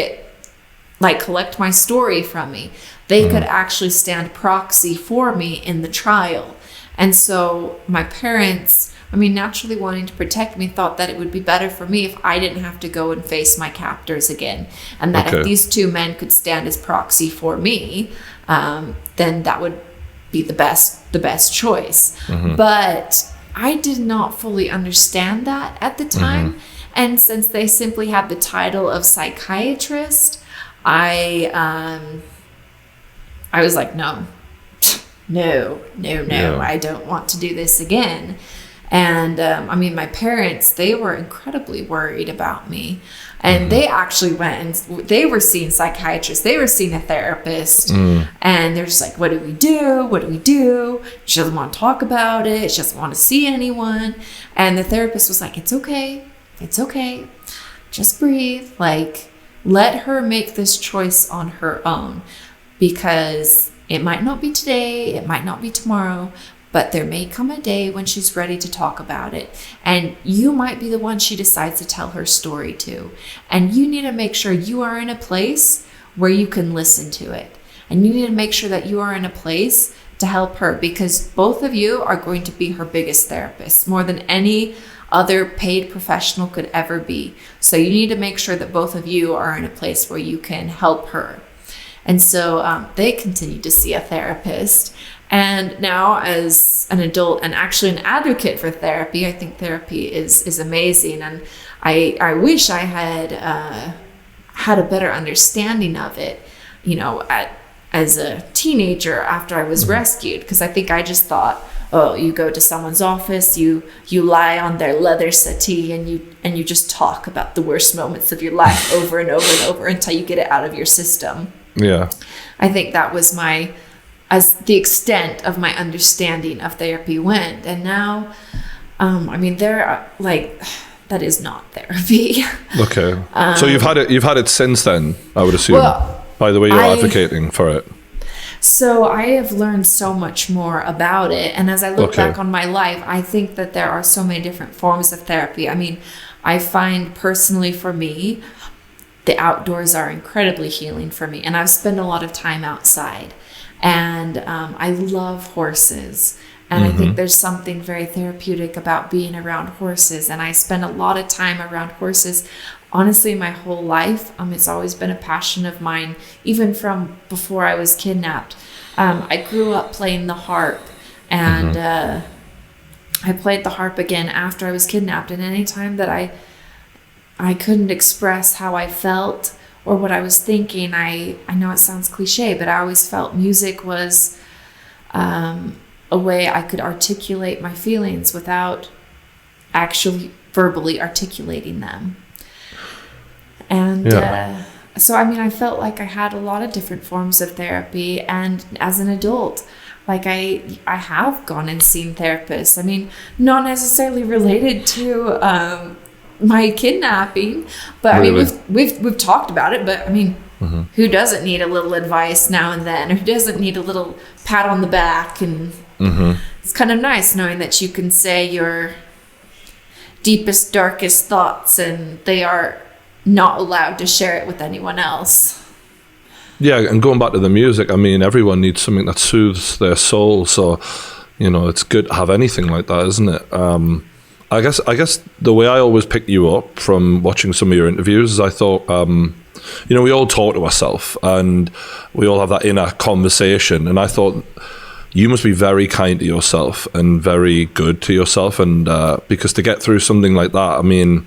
collect my story from me, they could actually stand proxy for me in the trial. And so my parents, I mean, naturally wanting to protect me, thought that it would be better for me if I didn't have to go and face my captors again. And that if these two men could stand as proxy for me, then that would be the best choice. But I did not fully understand that at the time. And since they simply had the title of psychiatrist, I was like, no, I don't want to do this again. And I mean, my parents, they were incredibly worried about me. And they actually went and they were seeing psychiatrists. They were seeing a therapist. And they're just like, what do we do? What do we do? She doesn't want to talk about it. She doesn't want to see anyone. And the therapist was like, it's okay. It's okay. Just breathe. Like, let her make this choice on her own, because it might not be today, it might not be tomorrow, but there may come a day when she's ready to talk about it. And you might be the one she decides to tell her story to. And you need to make sure you are in a place where you can listen to it. And you need to make sure that you are in a place to help her, because both of you are going to be her biggest therapist, more than any other paid professional could ever be. So you need to make sure that both of you are in a place where you can help her. And so they continue to see a therapist. And now as an adult and actually an advocate for therapy, I think therapy is amazing. And I wish I had had a better understanding of it, you know, as a teenager after I was rescued, because I think I just thought, oh, you go to someone's office, you lie on their leather settee, and you just talk about the worst moments of your life over and over and over until you get it out of your system. Yeah. I think that was as the extent of my understanding of therapy went. And now, I mean, that is not therapy. Okay. So you've had it since then, I would assume, by the way you're advocating for it. So I have learned so much more about it. And as I look back on my life, I think that there are so many different forms of therapy. I mean, I find personally for me, the outdoors are incredibly healing for me. And I've spent a lot of time outside. And I love horses. And I think there's something very therapeutic about being around horses. And I spend a lot of time around horses. Honestly, my whole life, it's always been a passion of mine, even from before I was kidnapped. I grew up playing the harp, and I played the harp again after I was kidnapped. And anytime that I couldn't express how I felt or what I was thinking, I know it sounds cliche, but I always felt music was a way I could articulate my feelings without actually verbally articulating them. And so, I mean, I felt like I had a lot of different forms of therapy. And as an adult, like I have gone and seen therapists. I mean, not necessarily related to my kidnapping, but I mean, we've talked about it. But I mean, who doesn't need a little advice now and then, or who doesn't need a little pat on the back? And it's kind of nice knowing that you can say your deepest, darkest thoughts, and they are not allowed to share it with anyone else. Yeah, and going back to the music, I mean, everyone needs something that soothes their soul. So, you know, it's good to have anything like that, isn't it? I guess the way I always pick you up from watching some of your interviews is I thought, you know, we all talk to ourselves and we all have that inner conversation. And I thought you must be very kind to yourself and very good to yourself. And because to get through something like that, I mean,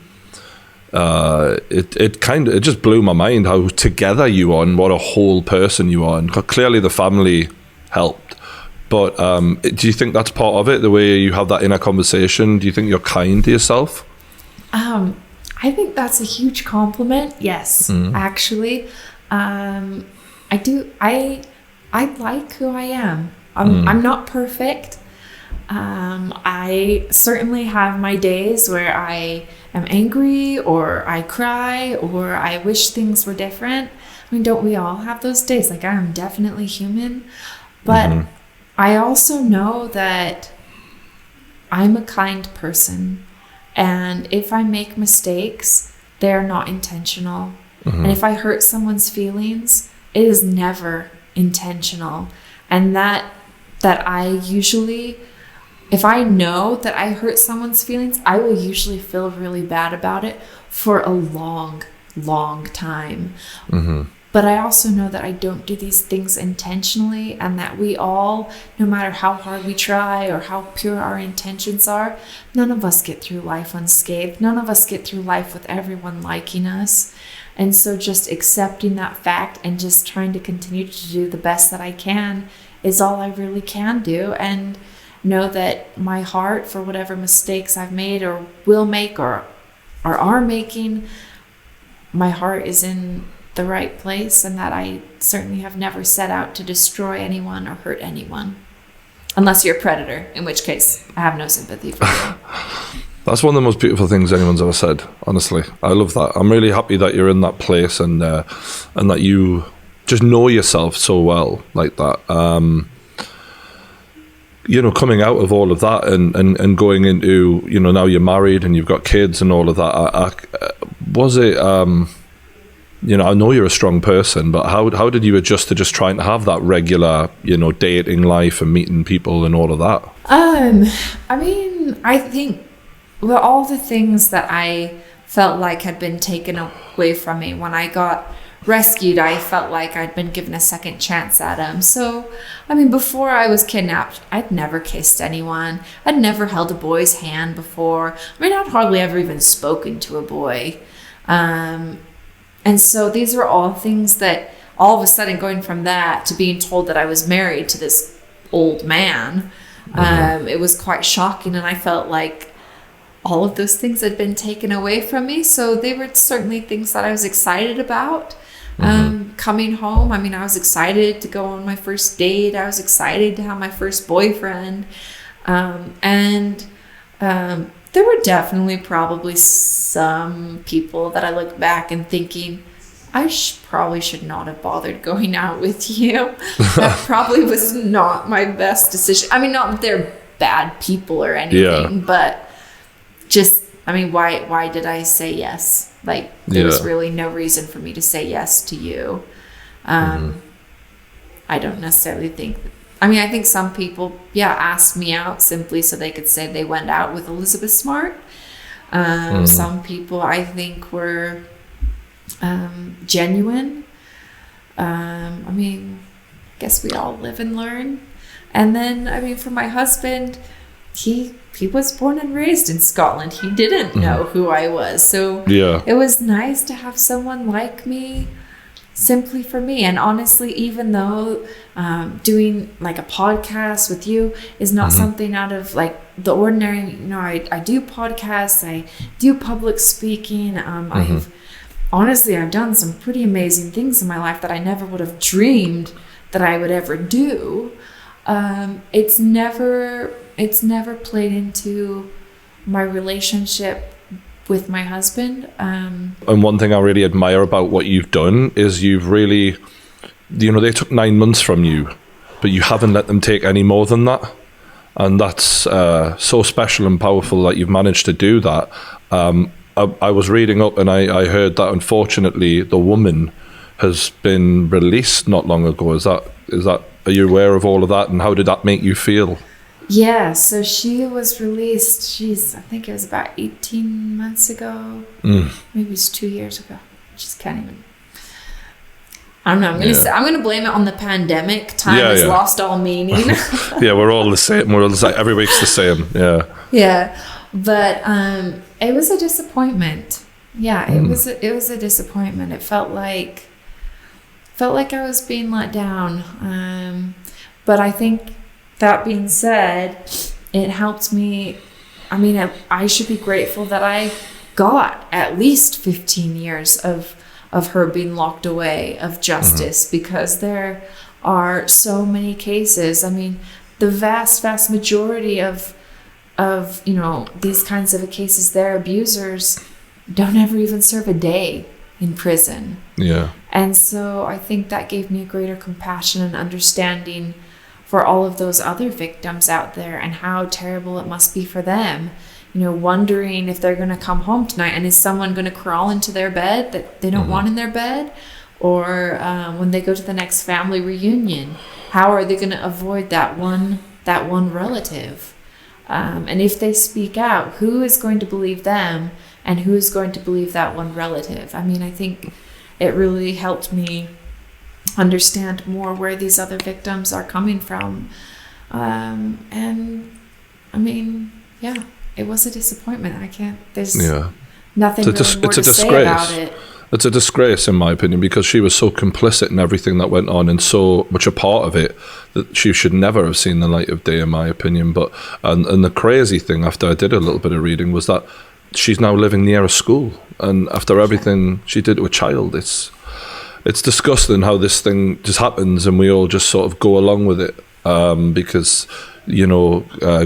it just blew my mind how together you are and what a whole person you are. And clearly the family helped. But do you think that's part of it, the way you have that inner conversation? Do you think you're kind to yourself? I think that's a huge compliment. Yes, actually. I do. I like who I am. I'm not perfect. I certainly have my days where I am angry or I cry or I wish things were different. I mean, don't we all have those days? Like, I am definitely human. But I also know that I'm a kind person. And if I make mistakes, they're not intentional. And if I hurt someone's feelings, it is never intentional. And that I usually, if I know that I hurt someone's feelings, I will usually feel really bad about it for a long, long time. But I also know that I don't do these things intentionally, and that we all, no matter how hard we try or how pure our intentions are, none of us get through life unscathed. None of us get through life with everyone liking us. And so just accepting that fact and just trying to continue to do the best that I can is all I really can do. And know that my heart, for whatever mistakes I've made or will make or are making, my heart is in the right place, and that I certainly have never set out to destroy anyone or hurt anyone. Unless you're a predator, in which case I have no sympathy for you. That's one of the most beautiful things anyone's ever said, honestly. I love that. I'm really happy that you're in that place and that you just know yourself so well like that. You know, coming out of all of that and going into, you know, now you're married and you've got kids and all of that, was it... you know, I know you're a strong person, but how did you adjust to just trying to have that regular, you know, dating life and meeting people and all of that? I mean, I think all the things that I felt like had been taken away from me when I got rescued, I felt like I'd been given a second chance at them. So, I mean, before I was kidnapped, I'd never kissed anyone. I'd never held a boy's hand before. I mean, I'd hardly ever even spoken to a boy. And so these were all things that all of a sudden, going from that to being told that I was married to this old man, it was quite shocking. And I felt like all of those things had been taken away from me. So they were certainly things that I was excited about. Coming home, I mean, I was excited to go on my first date. I was excited to have my first boyfriend. There were definitely probably some people that I look back and thinking, I probably should not have bothered going out with you. That probably was not my best decision. I mean, not that they're bad people or anything, but just, I mean, why did I say yes? Like, there was really no reason for me to say yes to you. I don't necessarily think... I mean, I think some people, asked me out simply so they could say they went out with Elizabeth Smart. Some people, I think, were genuine. I mean, I guess we all live and learn. And then, I mean, for my husband, he was born and raised in Scotland. He didn't know who I was. So it was nice to have someone like me, simply for me. And honestly, even though doing like a podcast with you is not something out of like the ordinary, you know, I do podcasts, I do public speaking. I've done some pretty amazing things in my life that I never would have dreamed that I would ever do. It's never played into my relationship with my husband. And one thing I really admire about what you've done is you've really, you know, they took 9 months from you, but you haven't let them take any more than that. And that's so special and powerful that you've managed to do that. I was reading up and I heard that unfortunately the woman has been released not long ago. Is that, are you aware of all of that, and how did that make you feel? Yeah, so she was released, I think it was about 18 months ago. Maybe it's 2 years ago. Just can't even. I don't know. I'm gonna blame it on the pandemic. Time has lost all meaning. Yeah, we're all the same. We're all the same. Every week's the same. Yeah. Yeah, but it was a disappointment. Yeah, it was a disappointment. It felt like I was being let down. But I think, that being said, it helped me. I mean, I should be grateful that I got at least 15 years of her being locked away of justice, because there are so many cases. I mean, the vast majority of these kinds of cases, their abusers don't ever even serve a day in prison. Yeah. And so I think that gave me a greater compassion and understanding for all of those other victims out there and how terrible it must be for them, wondering if they're going to come home tonight and is someone going to crawl into their bed that they don't want in their bed, or when they go to the next family reunion, how are they going to avoid that one relative? And if they speak out, who is going to believe them and who is going to believe that one relative? I mean, I think it really helped me understand more where these other victims are coming from. And I mean, yeah, it was a disappointment. There's nothing really more to say about it. It's a disgrace, in my opinion, because she was so complicit in everything that went on and so much a part of it that she should never have seen the light of day, in my opinion. But and the crazy thing, after I did a little bit of reading, was that she's now living near a school. And after everything she did to a child, it's disgusting how this thing just happens and we all just sort of go along with it, because,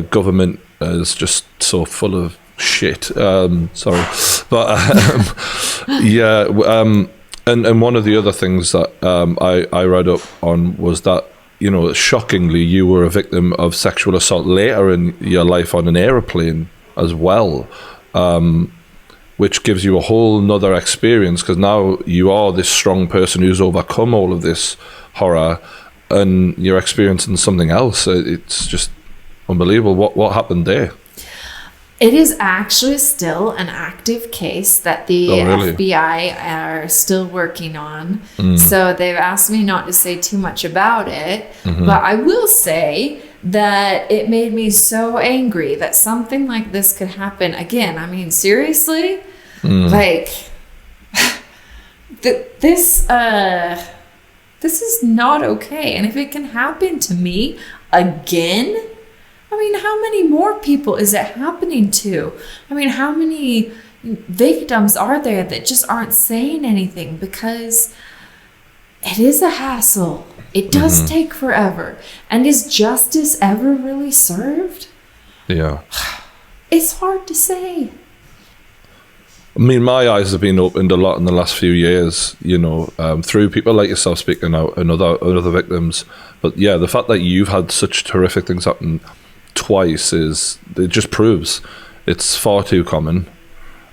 government is just so full of shit. Sorry. But and one of the other things that I read up on was that, shockingly, you were a victim of sexual assault later in your life on an aeroplane as well, which gives you a whole nother experience, because now you are this strong person who's overcome all of this horror and you're experiencing something else. It's just unbelievable. What happened there? It is actually still an active case that the FBI are still working on. So they've asked me not to say too much about it, but I will say that it made me so angry that something like this could happen again. I mean, seriously, like this is not okay. And if it can happen to me again, I mean, how many more people is it happening to? I mean, how many victims are there that just aren't saying anything? Because it is a hassle. It does take forever. And is justice ever really served? Yeah. It's hard to say. I mean, my eyes have been opened a lot in the last few years, through people like yourself speaking out and other victims. But yeah, the fact that you've had such horrific things happen twice it just proves it's far too common.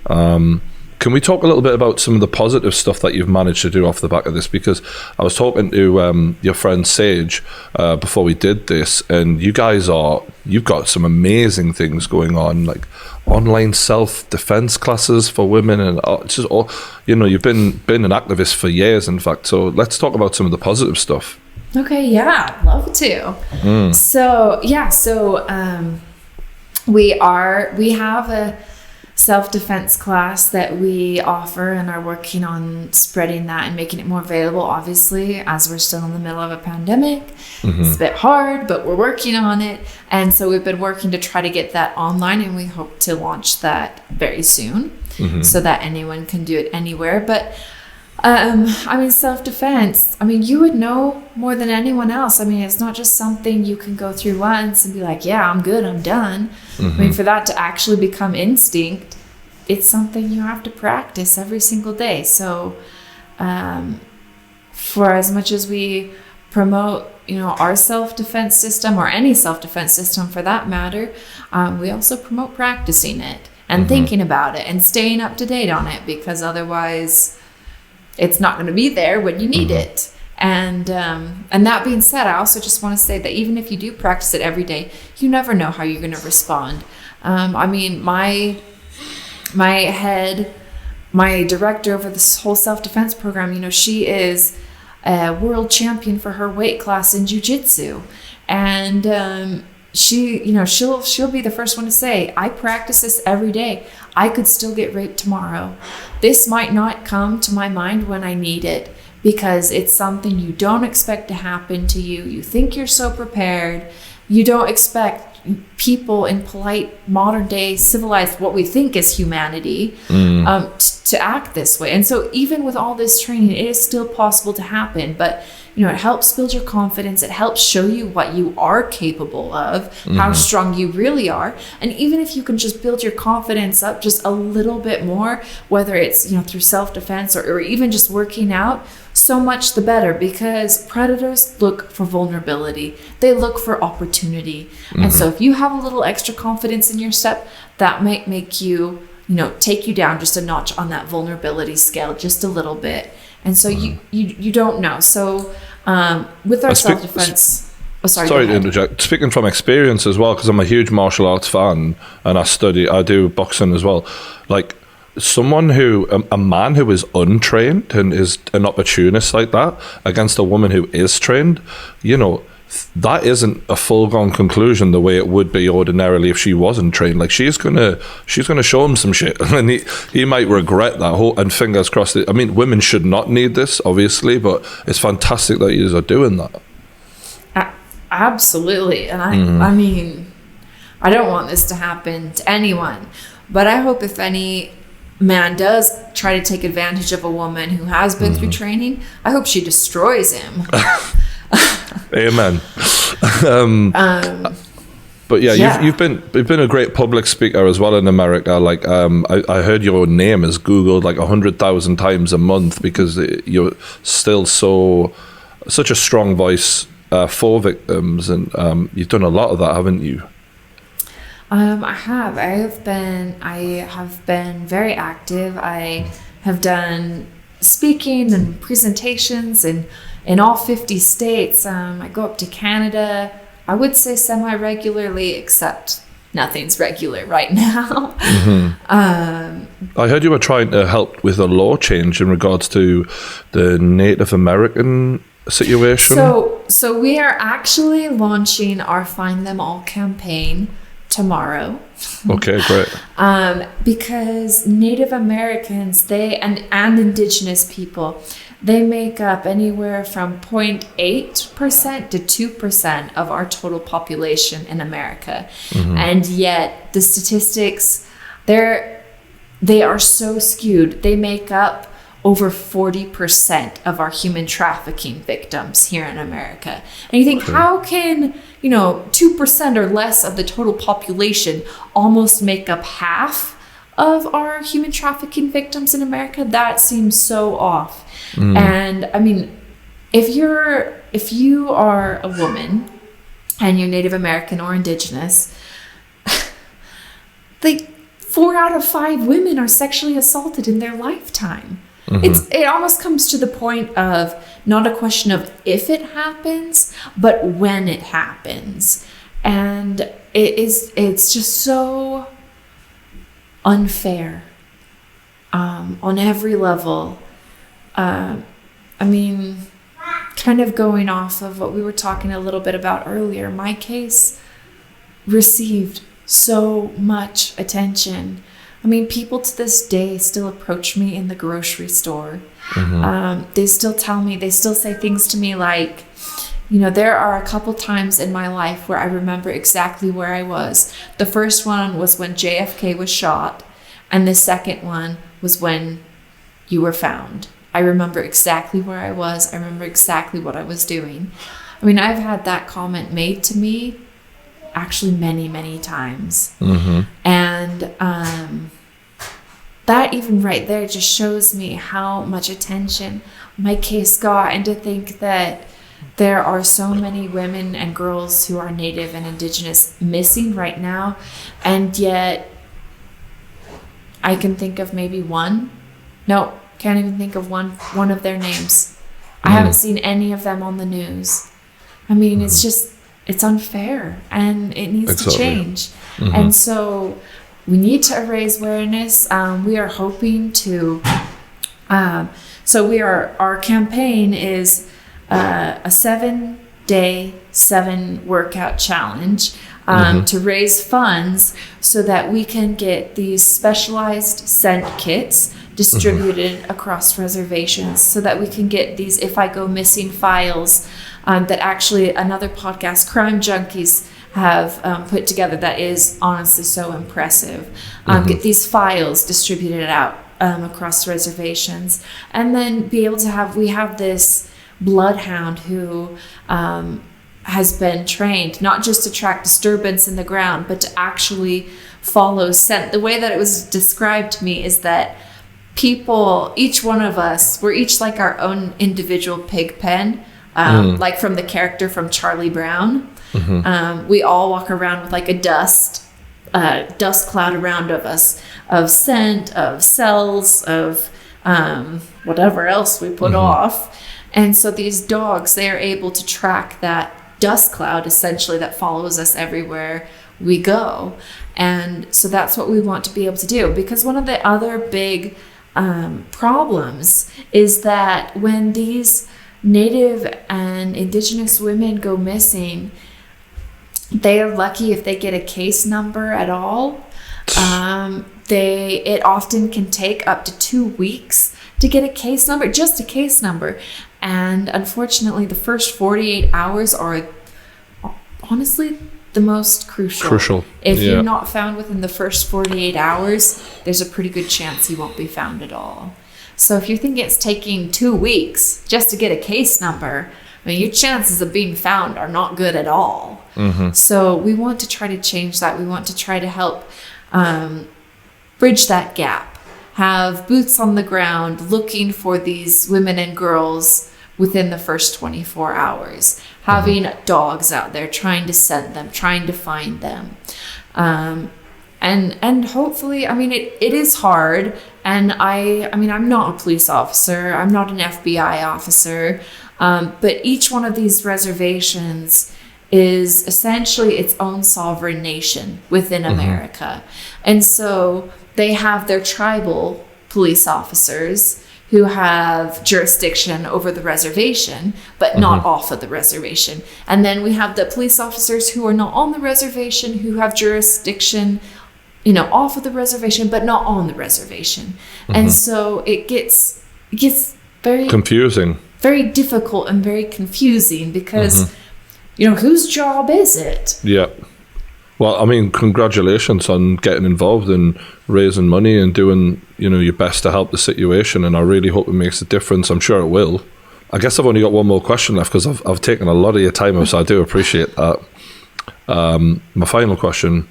Can we talk a little bit about some of the positive stuff that you've managed to do off the back of this? Because I was talking to your friend Sage before we did this, and you've got some amazing things going on, like online self-defense classes for women, and it's just all, you've been an activist for years, in fact. So let's talk about some of the positive stuff. Okay, yeah, I'd love to. So we have a self-defense class that we offer and are working on spreading that and making it more available, obviously, as we're still in the middle of a pandemic. It's a bit hard, but we're working on it. And so we've been working to try to get that online, and we hope to launch that very soon so that anyone can do it anywhere. But self-defense, you would know more than anyone else. It's not just something you can go through once and be like, yeah, I'm good, I'm done. For that to actually become instinct, it's something you have to practice every single day. So for as much as we promote, our self-defense system, or any self-defense system for that matter, we also promote practicing it and thinking about it and staying up to date on it, because otherwise it's not going to be there when you need it. And that being said, I also just want to say that even if you do practice it every day, you never know how you're going to respond. My director over this whole self-defense program, she is a world champion for her weight class in jiu-jitsu. And she'll be the first one to say, I practice this every day. I could still get raped tomorrow. This might not come to my mind when I need it, because it's something you don't expect to happen to you. You think you're so prepared. You don't expect people in polite, modern day, civilized, what we think is humanity, to act this way. And so even with all this training, it is still possible to happen. But, you know, it helps build your confidence. It helps show you what you are capable of, how strong you really are. And even if you can just build your confidence up just a little bit more, whether it's, you know, through self-defense or even just working out, so much the better, because predators look for vulnerability. They look for opportunity. And so if you have a little extra confidence in your step, that might make you, you know, take you down just a notch on that vulnerability scale, just a little bit. And so you don't know. So with our self-defense... Sorry to interject. Speaking from experience as well, because I'm a huge martial arts fan and I do boxing as well. Like, someone a man who is untrained and is an opportunist like that against a woman who is trained, you know, that isn't a foregone conclusion the way it would be ordinarily if she wasn't trained. Like, she's gonna show him some shit, and he might regret that whole. And fingers crossed. I mean, women should not need this, obviously, but it's fantastic that you are doing that. Absolutely, and I mean, I don't want this to happen to anyone, but I hope if any man does try to take advantage of a woman who has been through training, I hope she destroys him. Amen. But you've been a great public speaker as well in America. Like, I heard your name is Googled like 100,000 times a month because you're still such a strong voice for victims, and you've done a lot of that, haven't you? I have been very active. I have done speaking and presentations in all 50 states. I go up to Canada, I would say semi-regularly, except nothing's regular right now. I heard you were trying to help with a law change in regards to the Native American situation. So we are actually launching our Find Them All campaign tomorrow. Okay, great. Because Native Americans, and Indigenous people, they make up anywhere from 0.8% to 2% of our total population in America. And yet the statistics, they are so skewed. They make up over 40% of our human trafficking victims here in America. And you think, how can, 2% or less of the total population almost make up half of our human trafficking victims in America? That seems so off. And I mean, if you are a woman and you're Native American or Indigenous, like 4 out of 5 women are sexually assaulted in their lifetime. It almost comes to the point of not a question of if it happens, but when it happens. And it's just so unfair on every level. I mean, kind of going off of what we were talking a little bit about earlier, my case received so much attention. I mean, people to this day still approach me in the grocery store. They still say things to me like, there are a couple times in my life where I remember exactly where I was. The first one was when JFK was shot, and the second one was when you were found. I remember exactly where I was. I remember exactly what I was doing. I mean, I've had that comment made to me actually many, many times. And that even right there just shows me how much attention my case got, and to think that there are so many women and girls who are Native and Indigenous missing right now, and yet I can think of maybe one. No, can't even think of one of their names. I haven't seen any of them on the news. I mean, it's unfair, and it needs to change. And so we need to raise awareness. We are hoping to. Our campaign is a 7-day, 7 workout challenge to raise funds so that we can get these specialized scent kits distributed across reservations, so that we can get these If I Go Missing files that actually another podcast, Crime Junkies, have put together that is honestly so impressive. Get these files distributed out across reservations, and then be able to we have this bloodhound who has been trained not just to track disturbance in the ground, but to actually follow scent. The way that it was described to me is that each one of us, we're each like our own individual pig pen, like from the character from Charlie Brown. We all walk around with like a dust cloud around of us, of scent, of cells, of whatever else we put off. And so these dogs, they are able to track that dust cloud essentially that follows us everywhere we go. And so that's what we want to be able to do, because one of the other big problems is that when these Native and Indigenous women go missing, they are lucky if they get a case number at all. It often can take up to 2 weeks to get a case number, just a case number. And unfortunately, the first 48 hours are honestly the most crucial. If you're not found within the first 48 hours, there's a pretty good chance you won't be found at all. So if you're thinking it's taking 2 weeks just to get a case number, I mean, your chances of being found are not good at all. So we want to try to change that. We want to try to help bridge that gap, have boots on the ground looking for these women and girls within the first 24 hours, having dogs out there trying to scent them, trying to find them. And hopefully, I mean, it is hard. And I mean, I'm not a police officer. I'm not an FBI officer. But each one of these reservations is essentially its own sovereign nation within America. And so they have their tribal police officers who have jurisdiction over the reservation, but not off of the reservation. And then we have the police officers who are not on the reservation, who have jurisdiction, off of the reservation, but not on the reservation. And so it gets very confusing, very difficult and very confusing because, whose job is it? Yeah. Well, I mean, congratulations on getting involved and raising money and doing, your best to help the situation. And I really hope it makes a difference. I'm sure it will. I guess I've only got one more question left because I've taken a lot of your time up, so I do appreciate that. My final question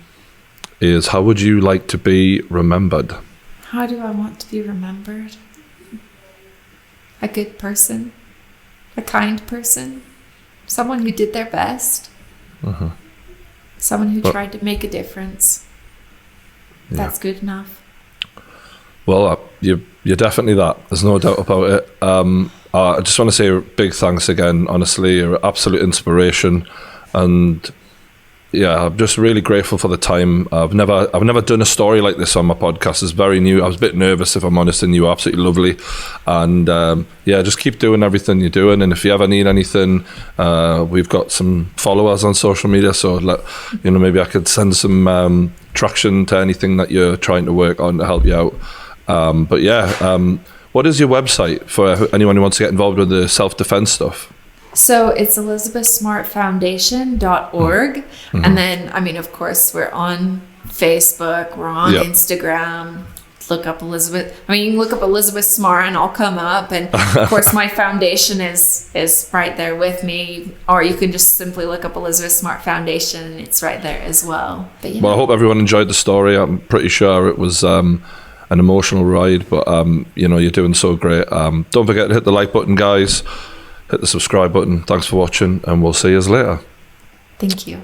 is, how would you like to be remembered? How do I want to be remembered? A good person, a kind person, someone who did their best, someone who tried to make a difference. That's good enough. Well, you're definitely that. There's no doubt about it. I just want to say a big thanks again. Honestly, you're an absolute inspiration, and I'm just really grateful for the time. I've never done a story like this on my podcast. It's very new. I was a bit nervous, if I'm honest, and you were absolutely lovely. And just keep doing everything you're doing. And if you ever need anything, we've got some followers on social media, so maybe I could send some traction to anything that you're trying to work on to help you out. What is your website for anyone who wants to get involved with the self-defense stuff? So it's elizabethsmartfoundation.org. And then, of course, we're on Facebook, we're on Instagram. Look up Elizabeth. You can look up Elizabeth Smart and I'll come up. And of course, my foundation is right there with me. Or you can just simply look up Elizabeth Smart Foundation and it's right there as well. Well, I hope everyone enjoyed the story. I'm pretty sure it was an emotional ride, but you're doing so great. Don't forget to hit the like button, guys. Hit the subscribe button. Thanks for watching, and we'll see you later. Thank you.